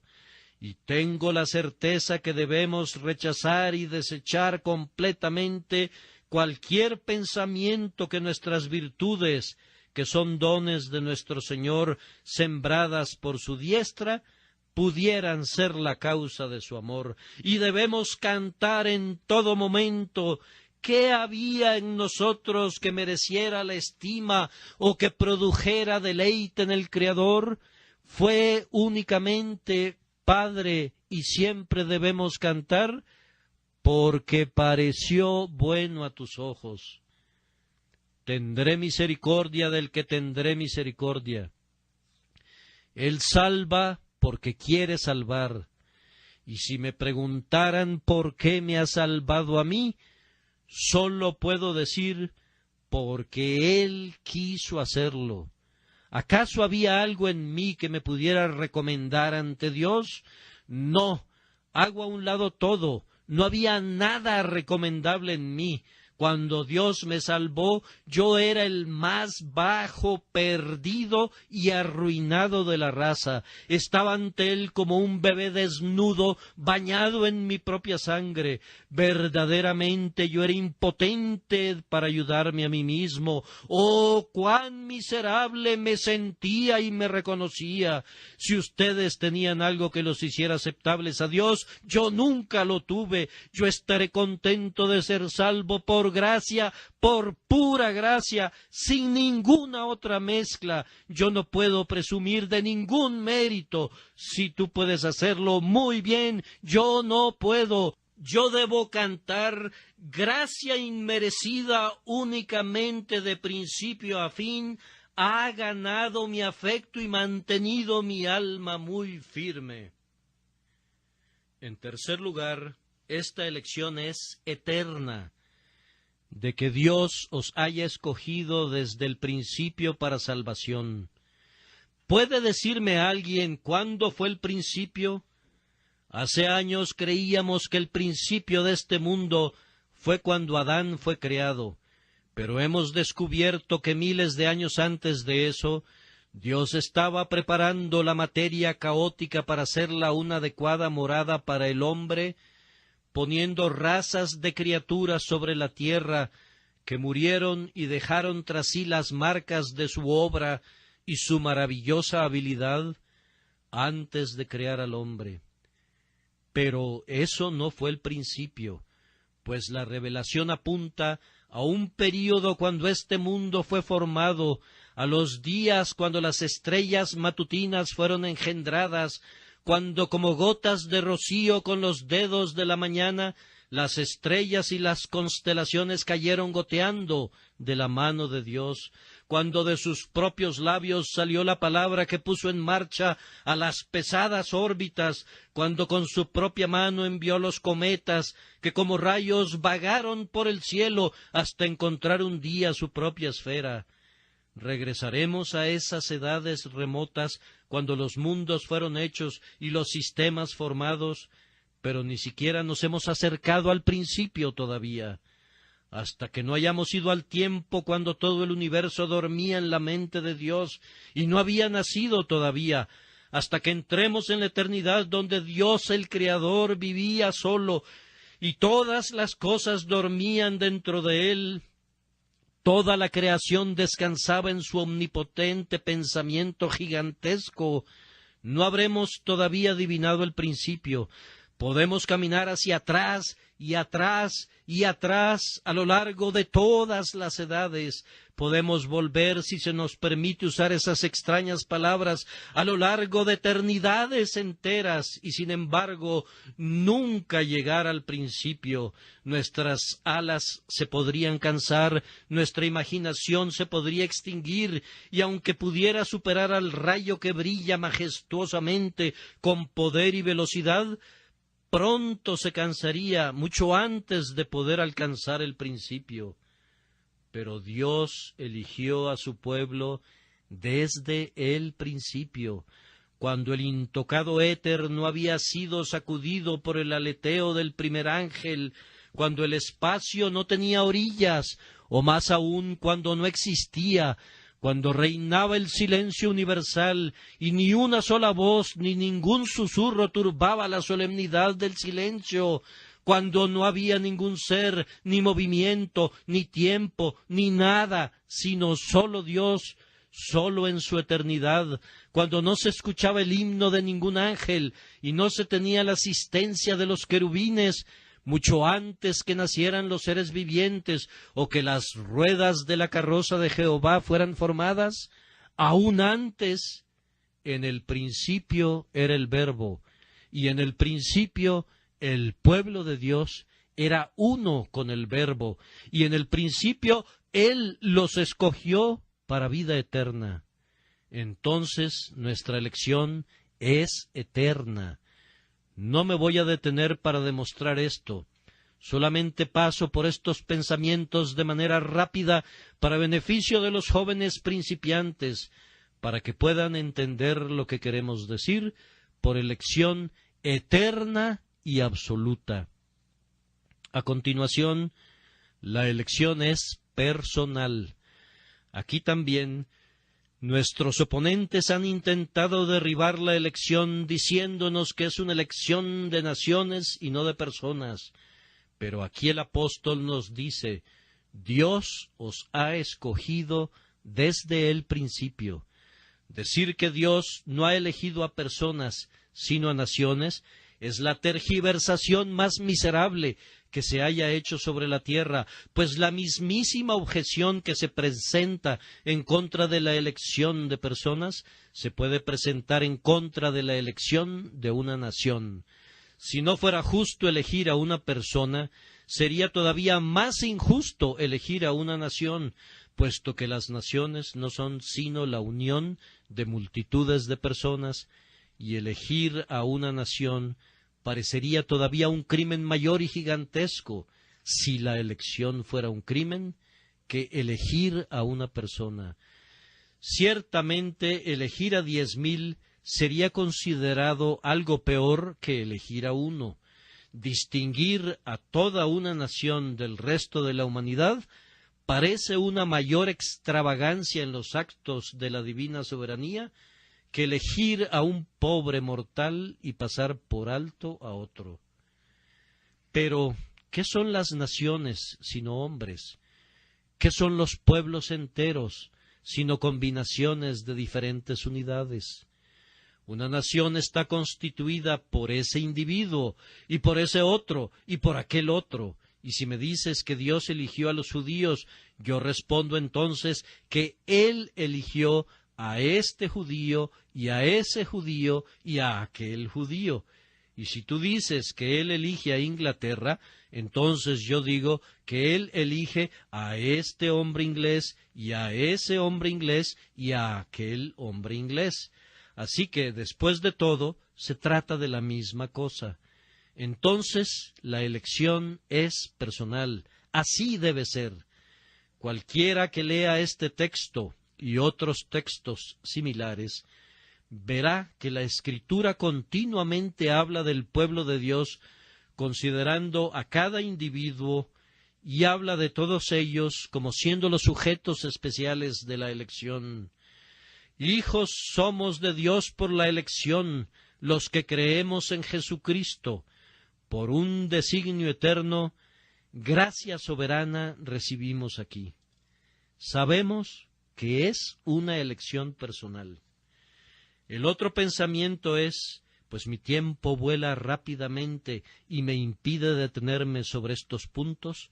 y tengo la certeza que debemos rechazar y desechar completamente cualquier pensamiento que nuestras virtudes, que son dones de nuestro Señor, sembradas por su diestra, pudieran ser la causa de su amor, y debemos cantar en todo momento: ¿qué había en nosotros que mereciera la estima o que produjera deleite en el Creador? Fue únicamente Padre, y siempre debemos cantar: porque pareció bueno a tus ojos. Tendré misericordia del que tendré misericordia. Él salva porque quiere salvar. Y si me preguntaran por qué me ha salvado a mí, solo puedo decir: porque Él quiso hacerlo. ¿Acaso había algo en mí que me pudiera recomendar ante Dios? No, hago a un lado todo. No había nada recomendable en mí, Cuando Dios me salvó, yo era el más bajo, perdido y arruinado de la raza. Estaba ante Él como un bebé desnudo, bañado en mi propia sangre. Verdaderamente yo era impotente para ayudarme a mí mismo. ¡Oh, cuán miserable me sentía y me reconocía! Si ustedes tenían algo que los hiciera aceptables a Dios, yo nunca lo tuve. Yo estaré contento de ser salvo por gracia, por pura gracia, sin ninguna otra mezcla. Yo no puedo presumir de ningún mérito. Si tú puedes hacerlo muy bien, yo no puedo. Yo debo cantar gracia inmerecida únicamente de principio a fin. Ha ganado mi afecto y mantenido mi alma muy firme. En tercer lugar, esta elección es eterna, de que Dios os haya escogido desde el principio para salvación. ¿Puede decirme alguien cuándo fue el principio? Hace años creíamos que el principio de este mundo fue cuando Adán fue creado, pero hemos descubierto que miles de años antes de eso, Dios estaba preparando la materia caótica para hacerla una adecuada morada para el hombre, poniendo razas de criaturas sobre la tierra que murieron y dejaron tras sí las marcas de su obra y su maravillosa habilidad antes de crear al hombre. Pero eso no fue el principio, pues la revelación apunta a un período cuando este mundo fue formado, a los días cuando las estrellas matutinas fueron engendradas, cuando como gotas de rocío con los dedos de la mañana, las estrellas y las constelaciones cayeron goteando de la mano de Dios, cuando de sus propios labios salió la palabra que puso en marcha a las pesadas órbitas, cuando con su propia mano envió los cometas, que como rayos vagaron por el cielo hasta encontrar un día su propia esfera. Regresaremos a esas edades remotas cuando los mundos fueron hechos y los sistemas formados, pero ni siquiera nos hemos acercado al principio todavía. Hasta que no hayamos ido al tiempo cuando todo el universo dormía en la mente de Dios y no había nacido todavía, hasta que entremos en la eternidad donde Dios el Creador vivía solo y todas las cosas dormían dentro de Él. Toda la creación descansaba en su omnipotente pensamiento gigantesco. No habremos todavía adivinado el principio. Podemos caminar hacia atrás y atrás y atrás a lo largo de todas las edades. Podemos volver, si se nos permite usar esas extrañas palabras, a lo largo de eternidades enteras y, sin embargo, nunca llegar al principio. Nuestras alas se podrían cansar, nuestra imaginación se podría extinguir, y aunque pudiera superar al rayo que brilla majestuosamente con poder y velocidad, pronto se cansaría, mucho antes de poder alcanzar el principio. Pero Dios eligió a su pueblo desde el principio, cuando el intocado éter no había sido sacudido por el aleteo del primer ángel, cuando el espacio no tenía orillas, o más aún cuando no existía, cuando reinaba el silencio universal y ni una sola voz ni ningún susurro turbaba la solemnidad del silencio, cuando no había ningún ser, ni movimiento, ni tiempo, ni nada, sino solo Dios, solo en su eternidad, cuando no se escuchaba el himno de ningún ángel y no se tenía la asistencia de los querubines, mucho antes que nacieran los seres vivientes o que las ruedas de la carroza de Jehová fueran formadas, aún antes, en el principio era el Verbo, y en el principio el pueblo de Dios era uno con el Verbo, y en el principio Él los escogió para vida eterna. Entonces nuestra elección es eterna. No me voy a detener para demostrar esto. Solamente paso por estos pensamientos de manera rápida para beneficio de los jóvenes principiantes, para que puedan entender lo que queremos decir por elección eterna y absoluta. A continuación, La elección es personal. Aquí también nuestros oponentes han intentado derribar la elección diciéndonos que es una elección de naciones y no de personas. Pero aquí el apóstol nos dice: Dios os ha escogido desde el principio. Decir que Dios no ha elegido a personas, sino a naciones, es la tergiversación más miserable que se haya hecho sobre la tierra, pues la mismísima objeción que se presenta en contra de la elección de personas se puede presentar en contra de la elección de una nación. Si no fuera justo elegir a una persona, sería todavía más injusto elegir a una nación, puesto que las naciones no son sino la unión de multitudes de personas, y elegir a una nación parecería todavía un crimen mayor y gigantesco, si la elección fuera un crimen, que elegir a una persona. Ciertamente elegir a 10,000 sería considerado algo peor que elegir a uno. Distinguir a toda una nación del resto de la humanidad parece una mayor extravagancia en los actos de la divina soberanía que elegir a un pobre mortal y pasar por alto a otro. Pero, ¿qué son las naciones sino hombres? ¿Qué son los pueblos enteros sino combinaciones de diferentes unidades? Una nación está constituida por ese individuo, y por ese otro, y por aquel otro. Y si me dices que Dios eligió a los judíos, yo respondo entonces que Él eligió a este judío, y a ese judío, y a aquel judío. Y si tú dices que Él elige a Inglaterra, entonces yo digo que Él elige a este hombre inglés, y a ese hombre inglés, y a aquel hombre inglés. Así que, después de todo, se trata de la misma cosa. Entonces, la elección es personal. Así debe ser. Cualquiera que lea este texto y otros textos similares, verá que la Escritura continuamente habla del pueblo de Dios, considerando a cada individuo, y habla de todos ellos como siendo los sujetos especiales de la elección. Hijos somos de Dios por la elección, los que creemos en Jesucristo, por un designio eterno, gracia soberana recibimos aquí. Sabemos que es una elección personal. El otro pensamiento es, pues mi tiempo vuela rápidamente y me impide detenerme sobre estos puntos,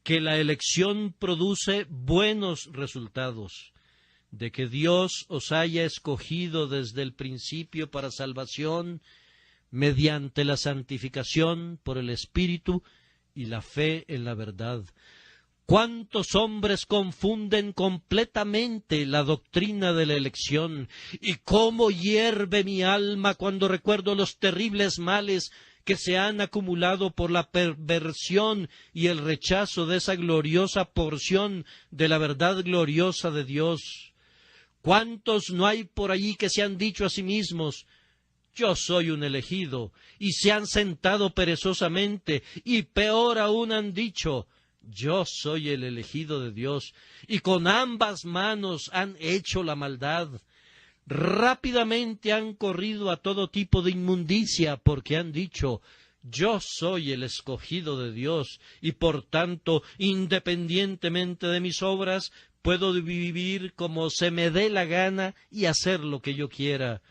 que la elección produce buenos resultados, de que Dios os haya escogido desde el principio para salvación, mediante la santificación por el Espíritu y la fe en la verdad. ¿Cuántos hombres confunden completamente la doctrina de la elección? ¿Y cómo hierve mi alma cuando recuerdo los terribles males que se han acumulado por la perversión y el rechazo de esa gloriosa porción de la verdad gloriosa de Dios? ¿Cuántos no hay por allí que se han dicho a sí mismos: yo soy un elegido, y se han sentado perezosamente, y peor aún han dicho: yo soy el elegido de Dios, y con ambas manos han hecho la maldad? Rápidamente han corrido a todo tipo de inmundicia, porque han dicho: yo soy el escogido de Dios, y por tanto, independientemente de mis obras, puedo vivir como se me dé la gana y hacer lo que yo quiera.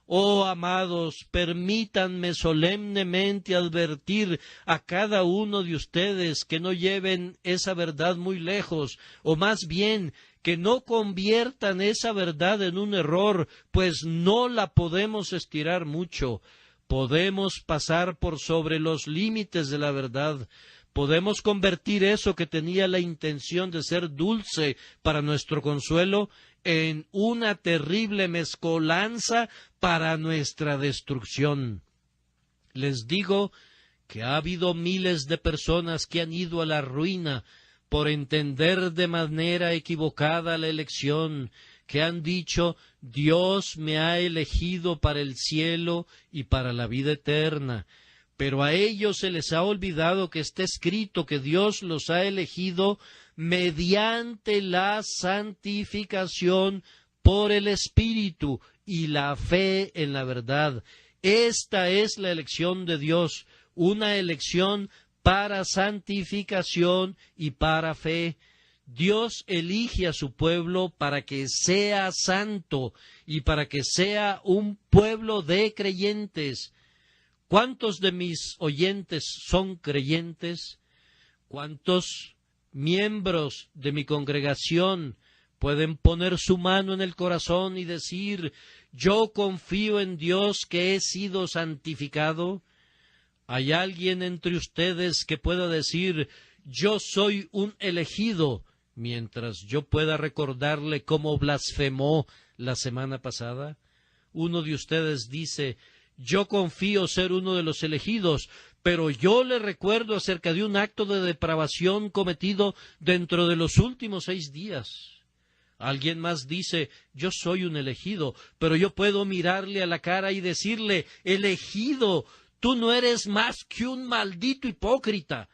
Oh, amados, permítanme solemnemente advertir a cada uno de ustedes que no lleven esa verdad muy lejos, o más bien, que no conviertan esa verdad en un error, pues no la podemos estirar mucho. Podemos pasar por sobre los límites de la verdad. Podemos convertir eso que tenía la intención de ser dulce para nuestro consuelo en una terrible mezcolanza para nuestra destrucción. Les digo que ha habido miles de personas que han ido a la ruina por entender de manera equivocada la elección, que han dicho: Dios me ha elegido para el cielo y para la vida eterna. pero a ellos se les ha olvidado que está escrito que Dios los ha elegido mediante la santificación por el Espíritu y la fe en la verdad. Esta es la elección de Dios, una elección para santificación y para fe. Dios elige a su pueblo para que sea santo y para que sea un pueblo de creyentes. ¿Cuántos de mis oyentes son creyentes? ¿Cuántos miembros de mi congregación pueden poner su mano en el corazón y decir: yo confío en Dios que he sido santificado? ¿Hay alguien entre ustedes que pueda decir: yo soy un elegido, mientras yo pueda recordarle cómo blasfemó la semana pasada? Uno de ustedes dice: yo confío ser uno de los elegidos, pero yo le recuerdo acerca de un acto de depravación cometido dentro de los últimos 6 días. Alguien más dice: yo soy un elegido, pero yo puedo mirarle a la cara y decirle: elegido, tú no eres más que un maldito hipócrita.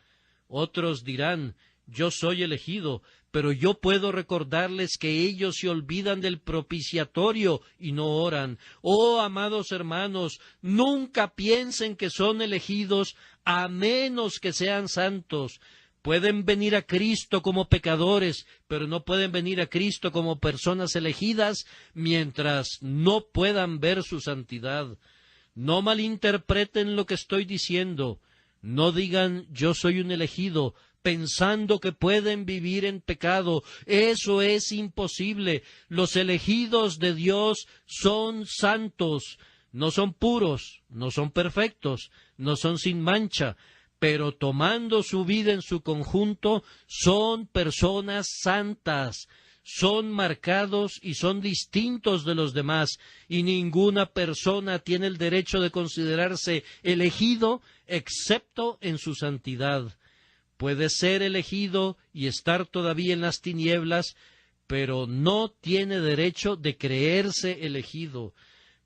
Otros dirán: yo soy elegido, pero yo puedo recordarles que ellos se olvidan del propiciatorio y no oran. Oh, amados hermanos, nunca piensen que son elegidos a menos que sean santos. Pueden venir a Cristo como pecadores, pero no pueden venir a Cristo como personas elegidas mientras no puedan ver su santidad. No malinterpreten lo que estoy diciendo. No digan: yo soy un elegido, pensando que pueden vivir en pecado. Eso es imposible. Los elegidos de Dios son santos. No son puros, no son perfectos, no son sin mancha, pero tomando su vida en su conjunto, son personas santas, son marcados y son distintos de los demás, y ninguna persona tiene el derecho de considerarse elegido excepto en su santidad. Puede ser elegido y estar todavía en las tinieblas, pero no tiene derecho de creerse elegido.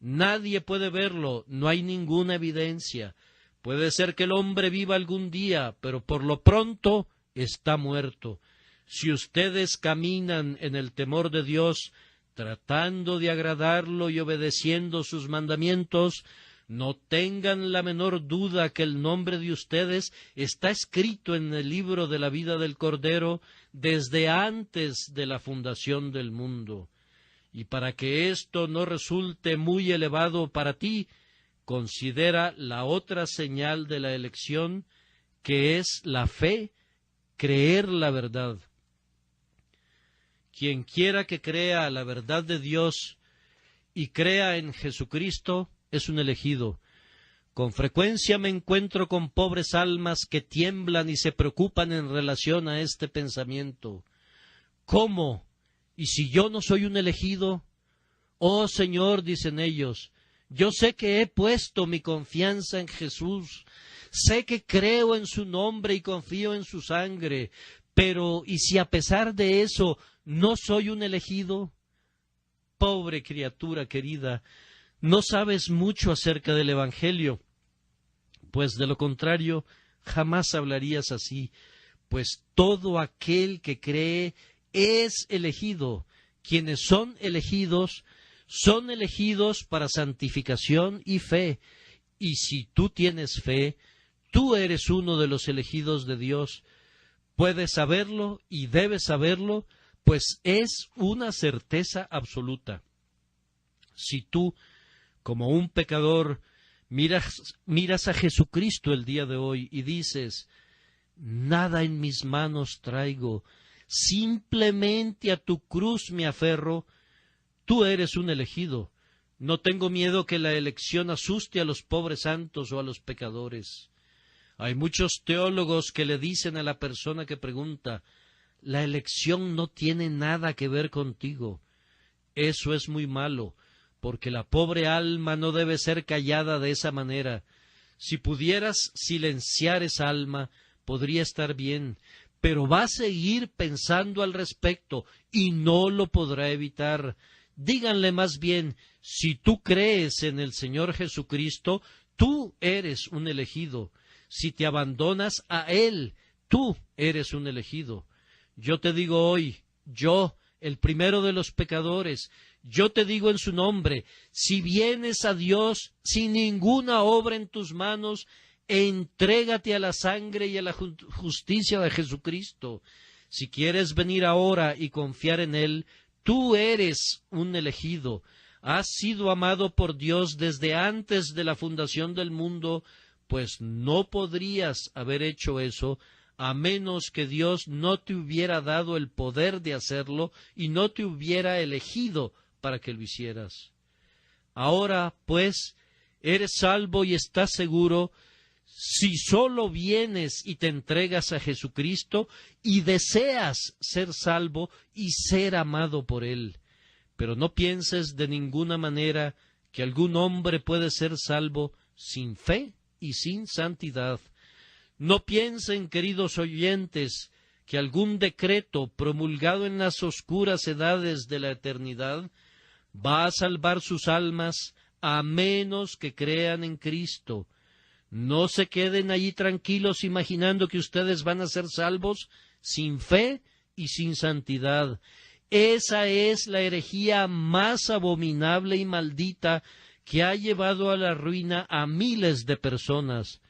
Nadie puede verlo, no hay ninguna evidencia. Puede ser que el hombre viva algún día, pero por lo pronto está muerto. Si ustedes caminan en el temor de Dios, tratando de agradarlo y obedeciendo sus mandamientos, no tengan la menor duda que el nombre de ustedes está escrito en el libro de la vida del Cordero desde antes de la fundación del mundo. Y para que esto no resulte muy elevado para ti, considera la otra señal de la elección, que es la fe, creer la verdad. Quien quiera que crea la verdad de Dios y crea en Jesucristo es un elegido. Con frecuencia me encuentro con pobres almas que tiemblan y se preocupan en relación a este pensamiento. ¿Cómo? ¿Y si yo no soy un elegido? Oh Señor, dicen ellos, yo sé que he puesto mi confianza en Jesús, sé que creo en su nombre y confío en su sangre, pero ¿y si a pesar de eso no soy un elegido? Pobre criatura querida, no sabes mucho acerca del Evangelio, pues de lo contrario jamás hablarías así, pues todo aquel que cree es elegido. Quienes son elegidos para santificación y fe. Y si tú tienes fe, tú eres uno de los elegidos de Dios. Puedes saberlo y debes saberlo, pues es una certeza absoluta. Si tú, como un pecador, miras a Jesucristo el día de hoy y dices: nada en mis manos traigo, simplemente a tu cruz me aferro, tú eres un elegido. No tengo miedo que la elección asuste a los pobres santos o a los pecadores. Hay muchos teólogos que le dicen a la persona que pregunta: la elección no tiene nada que ver contigo. Eso es muy malo, porque la pobre alma no debe ser callada de esa manera. Si pudieras silenciar esa alma, podría estar bien, pero va a seguir pensando al respecto y no lo podrá evitar. Díganle más bien: si tú crees en el Señor Jesucristo, tú eres un elegido. Si te abandonas a Él, tú eres un elegido. Yo te digo hoy, yo, el primero de los pecadores, yo te digo en su nombre, si vienes a Dios sin ninguna obra en tus manos, entrégate a la sangre y a la justicia de Jesucristo. Si quieres venir ahora y confiar en Él, tú eres un elegido. Has sido amado por Dios desde antes de la fundación del mundo, pues no podrías haber hecho eso a menos que Dios no te hubiera dado el poder de hacerlo y no te hubiera elegido para que lo hicieras. Ahora, pues, eres salvo y estás seguro si solo vienes y te entregas a Jesucristo y deseas ser salvo y ser amado por Él. Pero no pienses de ninguna manera que algún hombre puede ser salvo sin fe y sin santidad. No piensen, queridos oyentes, que algún decreto promulgado en las oscuras edades de la eternidad va a salvar sus almas a menos que crean en Cristo. No se queden allí tranquilos imaginando que ustedes van a ser salvos sin fe y sin santidad. Esa es la herejía más abominable y maldita que ha llevado a la ruina a miles de personas.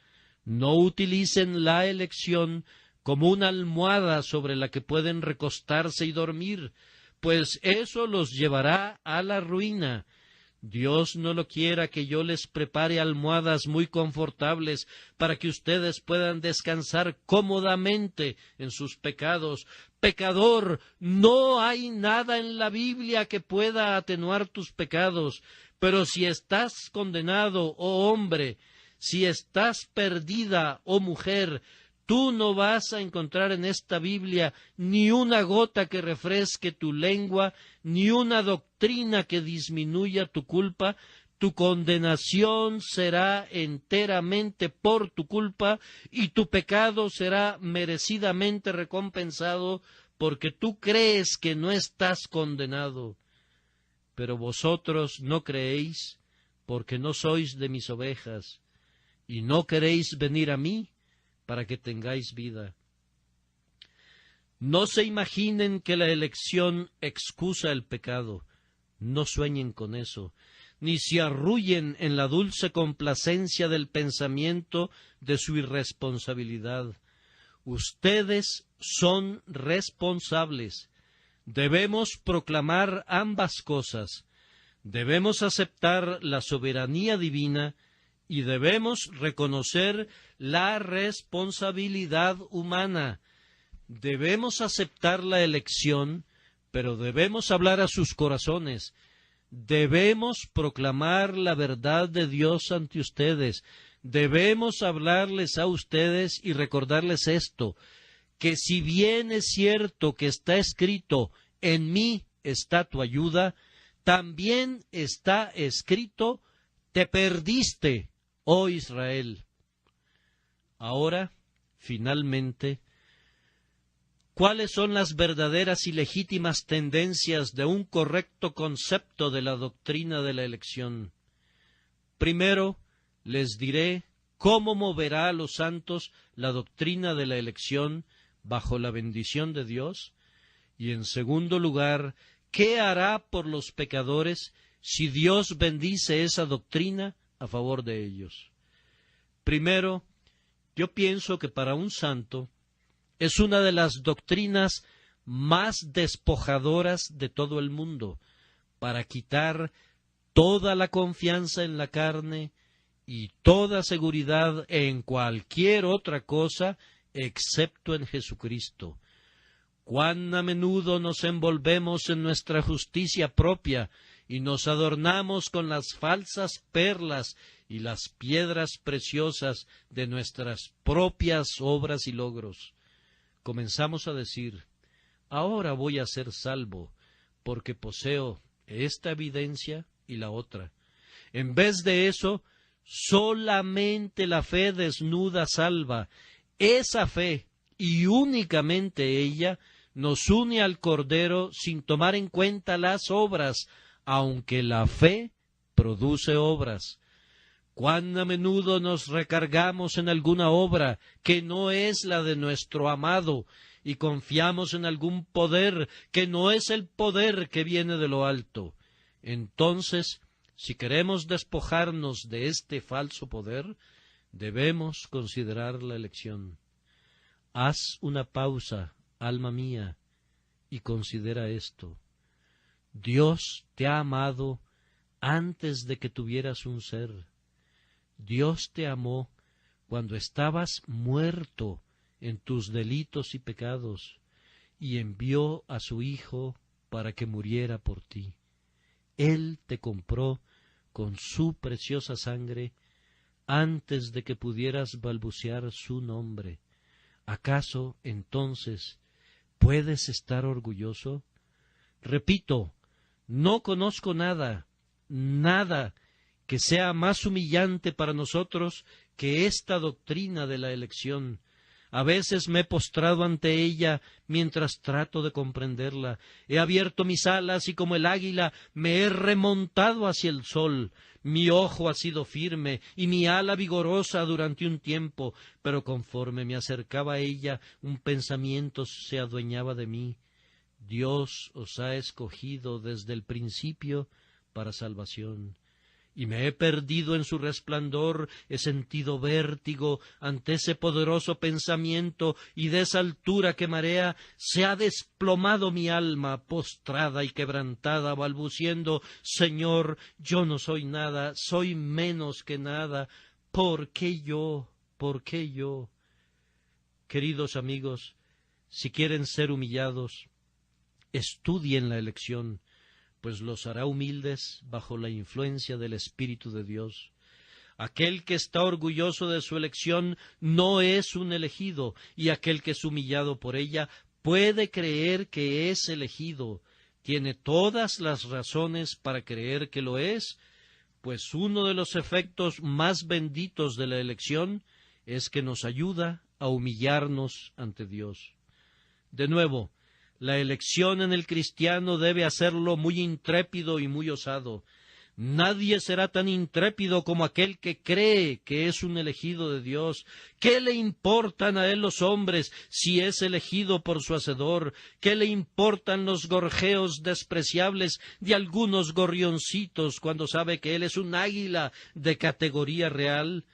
No utilicen la elección como una almohada sobre la que pueden recostarse y dormir, pues eso los llevará a la ruina. Dios no lo quiera que yo les prepare almohadas muy confortables para que ustedes puedan descansar cómodamente en sus pecados. Pecador, no hay nada en la Biblia que pueda atenuar tus pecados, pero si estás condenado, oh hombre, si estás perdida, oh mujer, tú no vas a encontrar en esta Biblia ni una gota que refresque tu lengua, ni una doctrina que disminuya tu culpa. Tu condenación será enteramente por tu culpa y tu pecado será merecidamente recompensado porque tú crees que no estás condenado. Pero vosotros no creéis porque no sois de mis ovejas y no queréis venir a mí para que tengáis vida. No se imaginen que la elección excusa el pecado. No sueñen con eso, ni se arrullen en la dulce complacencia del pensamiento de su irresponsabilidad. Ustedes son responsables. Debemos proclamar ambas cosas. Debemos aceptar la soberanía divina y debemos reconocer la responsabilidad humana. Debemos aceptar la elección, pero debemos hablar a sus corazones. Debemos proclamar la verdad de Dios ante ustedes. Debemos hablarles a ustedes y recordarles esto, que si bien es cierto que está escrito, en mí está tu ayuda, también está escrito, te perdiste, oh Israel. Ahora, finalmente, ¿cuáles son las verdaderas y legítimas tendencias de un correcto concepto de la doctrina de la elección? Primero, les diré cómo moverá a los santos la doctrina de la elección bajo la bendición de Dios, y en segundo lugar, ¿qué hará por los pecadores si Dios bendice esa doctrina a favor de ellos? Primero, yo pienso que para un santo es una de las doctrinas más despojadoras de todo el mundo, para quitar toda la confianza en la carne y toda seguridad en cualquier otra cosa excepto en Jesucristo. Cuán a menudo nos envolvemos en nuestra justicia propia y nos adornamos con las falsas perlas y las piedras preciosas de nuestras propias obras y logros. Comenzamos a decir, ahora voy a ser salvo, porque poseo esta evidencia y la otra. En vez de eso, solamente la fe desnuda salva. Esa fe, y únicamente ella, nos une al Cordero sin tomar en cuenta las obras, aunque la fe produce obras. Cuán a menudo nos recargamos en alguna obra que no es la de nuestro amado, y confiamos en algún poder que no es el poder que viene de lo alto. Entonces, si queremos despojarnos de este falso poder, debemos considerar la elección. Haz una pausa, alma mía, y considera esto. Dios te ha amado antes de que tuvieras un ser. Dios te amó cuando estabas muerto en tus delitos y pecados, y envió a su Hijo para que muriera por ti. Él te compró con su preciosa sangre antes de que pudieras balbucear su nombre. ¿Acaso, entonces, puedes estar orgulloso? Repito, no conozco nada que sea más humillante para nosotros que esta doctrina de la elección. A veces me he postrado ante ella mientras trato de comprenderla. He abierto mis alas y como el águila me he remontado hacia el sol. Mi ojo ha sido firme y mi ala vigorosa durante un tiempo, pero conforme me acercaba a ella, un pensamiento se adueñaba de mí. Dios os ha escogido desde el principio para salvación. Y me he perdido en su resplandor, he sentido vértigo ante ese poderoso pensamiento, y de esa altura que marea se ha desplomado mi alma, postrada y quebrantada, balbuciendo: Señor, yo no soy nada, soy menos que nada. ¿Por qué yo? ¿Por qué yo? Queridos amigos, si quieren ser humillados, estudien la elección, pues los hará humildes bajo la influencia del Espíritu de Dios. Aquel que está orgulloso de su elección no es un elegido, y aquel que es humillado por ella puede creer que es elegido. Tiene todas las razones para creer que lo es, pues uno de los efectos más benditos de la elección es que nos ayuda a humillarnos ante Dios. De nuevo, la elección en el cristiano debe hacerlo muy intrépido y muy osado. Nadie será tan intrépido como aquel que cree que es un elegido de Dios. ¿Qué le importan a él los hombres si es elegido por su Hacedor? ¿Qué le importan los gorjeos despreciables de algunos gorrioncitos cuando sabe que él es un águila de categoría real?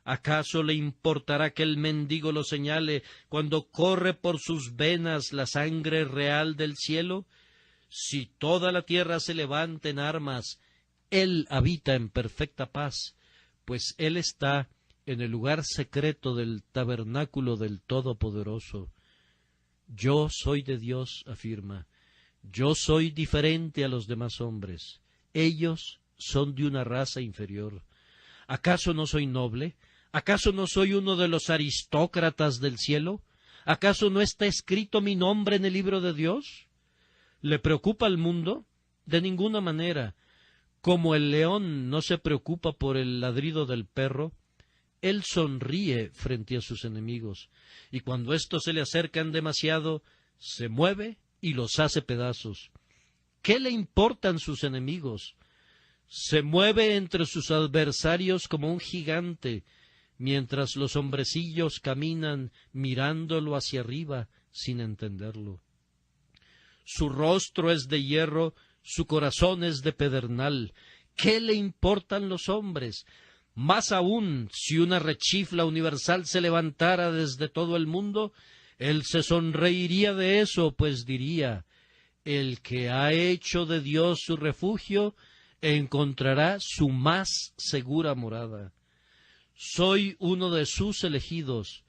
¿Acaso le importará que el mendigo lo señale cuando corre por sus venas la sangre real del cielo? Si toda la tierra se levanta en armas, él habita en perfecta paz, pues él está en el lugar secreto del tabernáculo del Todopoderoso. Yo soy de Dios, afirma. Yo soy diferente a los demás hombres. Ellos son de una raza inferior. ¿Acaso no soy noble? ¿Acaso no soy uno de los aristócratas del cielo? ¿Acaso no está escrito mi nombre en el libro de Dios? ¿Le preocupa al mundo? De ninguna manera. Como el león no se preocupa por el ladrido del perro, él sonríe frente a sus enemigos, y cuando éstos se le acercan demasiado, se mueve y los hace pedazos. ¿Qué le importan sus enemigos? Se mueve entre sus adversarios como un gigante, mientras los hombrecillos caminan mirándolo hacia arriba sin entenderlo. Su rostro es de hierro, su corazón es de pedernal. ¿Qué le importan los hombres? Más aún, si una rechifla universal se levantara desde todo el mundo, él se sonreiría de eso, pues diría: el que ha hecho de Dios su refugio encontrará su más segura morada. Soy uno de sus elegidos,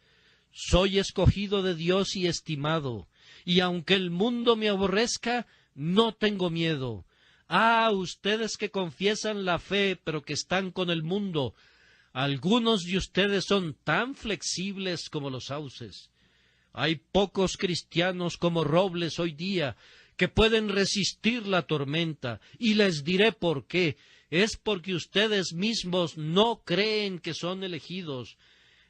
soy escogido de Dios y estimado, y aunque el mundo me aborrezca, no tengo miedo. Ah, ustedes que confiesan la fe, pero que están con el mundo, algunos de ustedes son tan flexibles como los sauces. Hay pocos cristianos como robles hoy día que pueden resistir la tormenta, y les diré por qué. Es porque ustedes mismos no creen que son elegidos.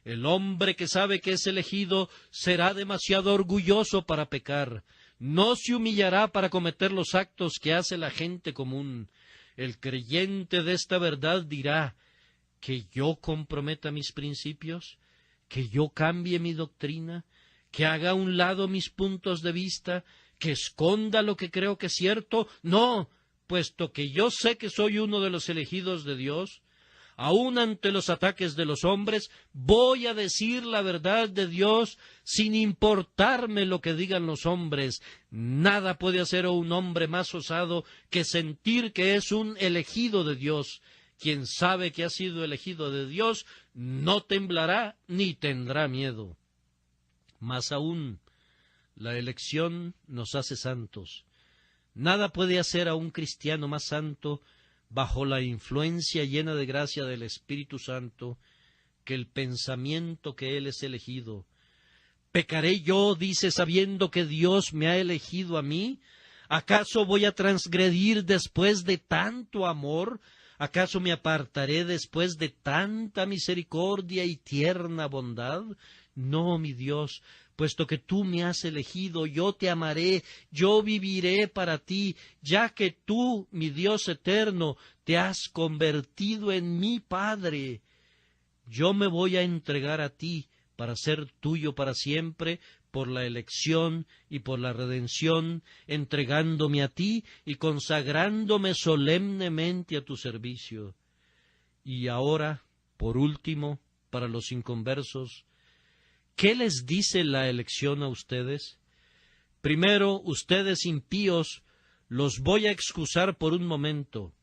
El hombre que sabe que es elegido será demasiado orgulloso para pecar. No se humillará para cometer los actos que hace la gente común. El creyente de esta verdad dirá: que yo comprometa mis principios, que yo cambie mi doctrina, que haga a un lado mis puntos de vista, que esconda lo que creo que es cierto. No, puesto que yo sé que soy uno de los elegidos de Dios, aun ante los ataques de los hombres, voy a decir la verdad de Dios sin importarme lo que digan los hombres. Nada puede hacer a un hombre más osado que sentir que es un elegido de Dios. Quien sabe que ha sido elegido de Dios no temblará ni tendrá miedo. Más aún, la elección nos hace santos. Nada puede hacer a un cristiano más santo bajo la influencia llena de gracia del Espíritu Santo que el pensamiento que Él es elegido. ¿Pecaré yo, dice, sabiendo que Dios me ha elegido a mí? ¿Acaso voy a transgredir después de tanto amor? ¿Acaso me apartaré después de tanta misericordia y tierna bondad? No, mi Dios, puesto que tú me has elegido, yo te amaré, yo viviré para ti, ya que tú, mi Dios eterno, te has convertido en mi Padre. Yo me voy a entregar a ti para ser tuyo para siempre, por la elección y por la redención, entregándome a ti y consagrándome solemnemente a tu servicio. Y ahora, por último, para los inconversos, ¿qué les dice la elección a ustedes? Primero, ustedes impíos, los voy a excusar por un momento.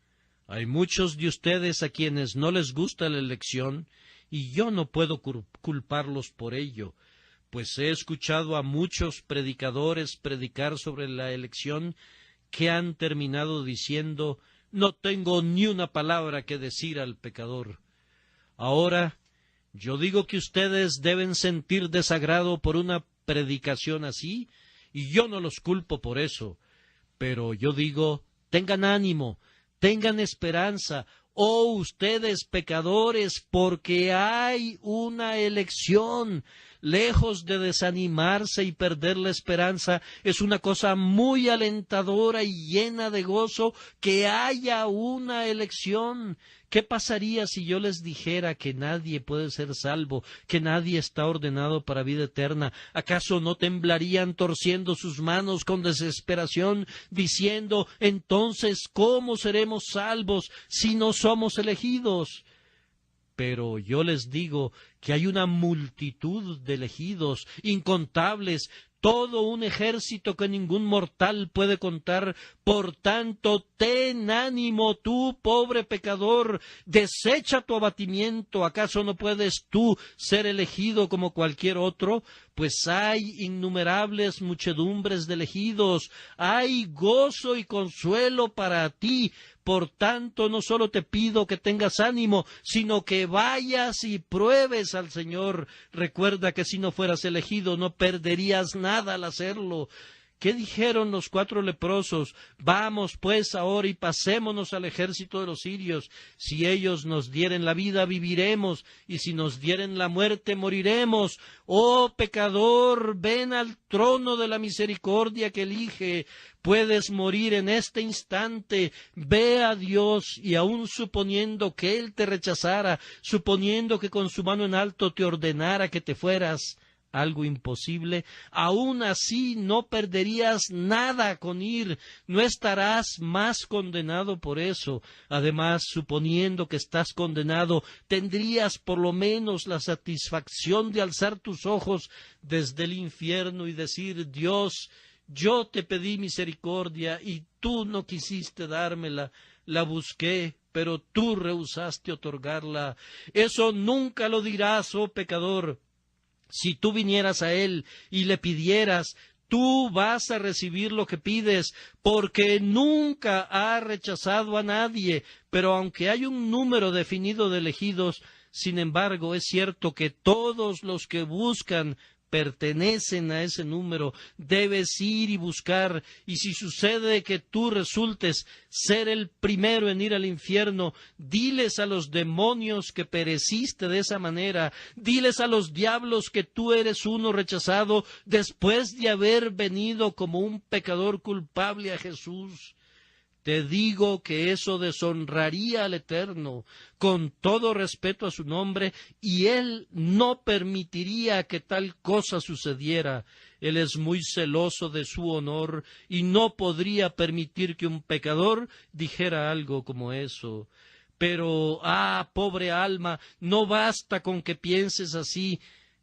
Hay muchos de ustedes a quienes no les gusta la elección, y yo no puedo culparlos por ello, pues he escuchado a muchos predicadores predicar sobre la elección que han terminado diciendo: no tengo ni una palabra que decir al pecador. Ahora, yo digo que ustedes deben sentir desagrado por una predicación así, y yo no los culpo por eso, pero yo digo, tengan ánimo, tengan esperanza, oh ustedes pecadores, porque hay una elección. Lejos de desanimarse y perder la esperanza, es una cosa muy alentadora y llena de gozo que haya una elección. ¿Qué pasaría si yo les dijera que nadie puede ser salvo, que nadie está ordenado para vida eterna? ¿Acaso no temblarían torciendo sus manos con desesperación, diciendo: entonces, ¿cómo seremos salvos si no somos elegidos? Pero yo les digo que hay una multitud de elegidos, incontables, todo un ejército que ningún mortal puede contar. Por tanto, ten ánimo tú, pobre pecador, desecha tu abatimiento. ¿Acaso no puedes tú ser elegido como cualquier otro? Pues hay innumerables muchedumbres de elegidos, hay gozo y consuelo para ti. Por tanto, no solo te pido que tengas ánimo, sino que vayas y pruebes al Señor. Recuerda que si no fueras elegido, no perderías nada al hacerlo. ¿Qué dijeron los 4 leprosos? Vamos pues ahora y pasémonos al ejército de los sirios. Si ellos nos dieren la vida, viviremos, y si nos dieren la muerte, moriremos. Oh pecador, ven al trono de la misericordia que elige. Puedes morir en este instante. Ve a Dios, y aun suponiendo que Él te rechazara, suponiendo que con su mano en alto te ordenara que te fueras, algo imposible, aún así no perderías nada con ir, no estarás más condenado por eso. Además, suponiendo que estás condenado, tendrías por lo menos la satisfacción de alzar tus ojos desde el infierno y decir: Dios, yo te pedí misericordia y tú no quisiste dármela, la busqué, pero tú rehusaste otorgarla. Eso nunca lo dirás, oh pecador. Si tú vinieras a Él y le pidieras, tú vas a recibir lo que pides, porque nunca ha rechazado a nadie. Pero aunque hay un número definido de elegidos, sin embargo, es cierto que todos los que buscan pertenecen a ese número. Debes ir y buscar, y si sucede que tú resultes ser el primero en ir al infierno, diles a los demonios que pereciste de esa manera, diles a los diablos que tú eres uno rechazado después de haber venido como un pecador culpable a Jesús. Te digo que eso deshonraría al Eterno, con todo respeto a su nombre, y Él no permitiría que tal cosa sucediera. Él es muy celoso de su honor y no podría permitir que un pecador dijera algo como eso. Pero, pobre alma, no basta con que pienses así,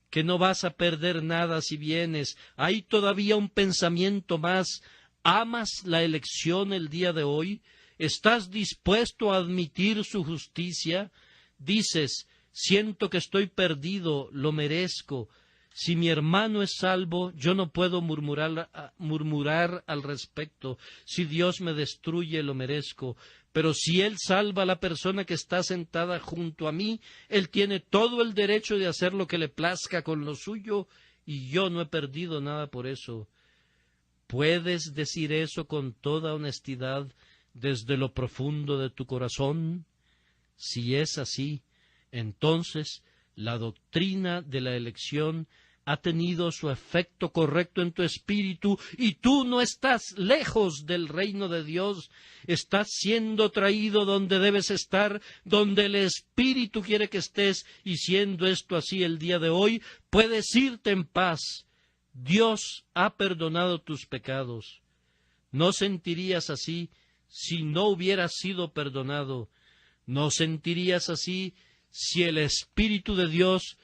que no vas a perder nada si vienes. Hay todavía un pensamiento más. ¿Amas la elección el día de hoy? ¿Estás dispuesto a admitir su justicia? Dices, siento que estoy perdido, lo merezco. Si mi hermano es salvo, yo no puedo murmurar al respecto. Si Dios me destruye, lo merezco. Pero si Él salva a la persona que está sentada junto a mí, Él tiene todo el derecho de hacer lo que le plazca con lo suyo, y yo no he perdido nada por eso. ¿Puedes decir eso con toda honestidad desde lo profundo de tu corazón? Si es así, entonces la doctrina de la elección ha tenido su efecto correcto en tu espíritu y tú no estás lejos del reino de Dios. Estás siendo traído donde debes estar, donde el Espíritu quiere que estés, y siendo esto así el día de hoy, puedes irte en paz. Dios ha perdonado tus pecados. No sentirías así si no hubieras sido perdonado. No sentirías así si el Espíritu de Dios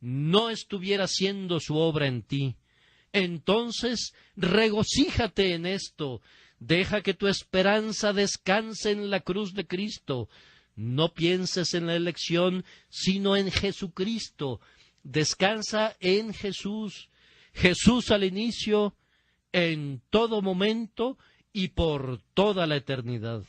no estuviera haciendo su obra en ti. Entonces, regocíjate en esto. Deja que tu esperanza descanse en la cruz de Cristo. No pienses en la elección, sino en Jesucristo. Descansa en Jesús. Jesús al inicio, en todo momento y por toda la eternidad.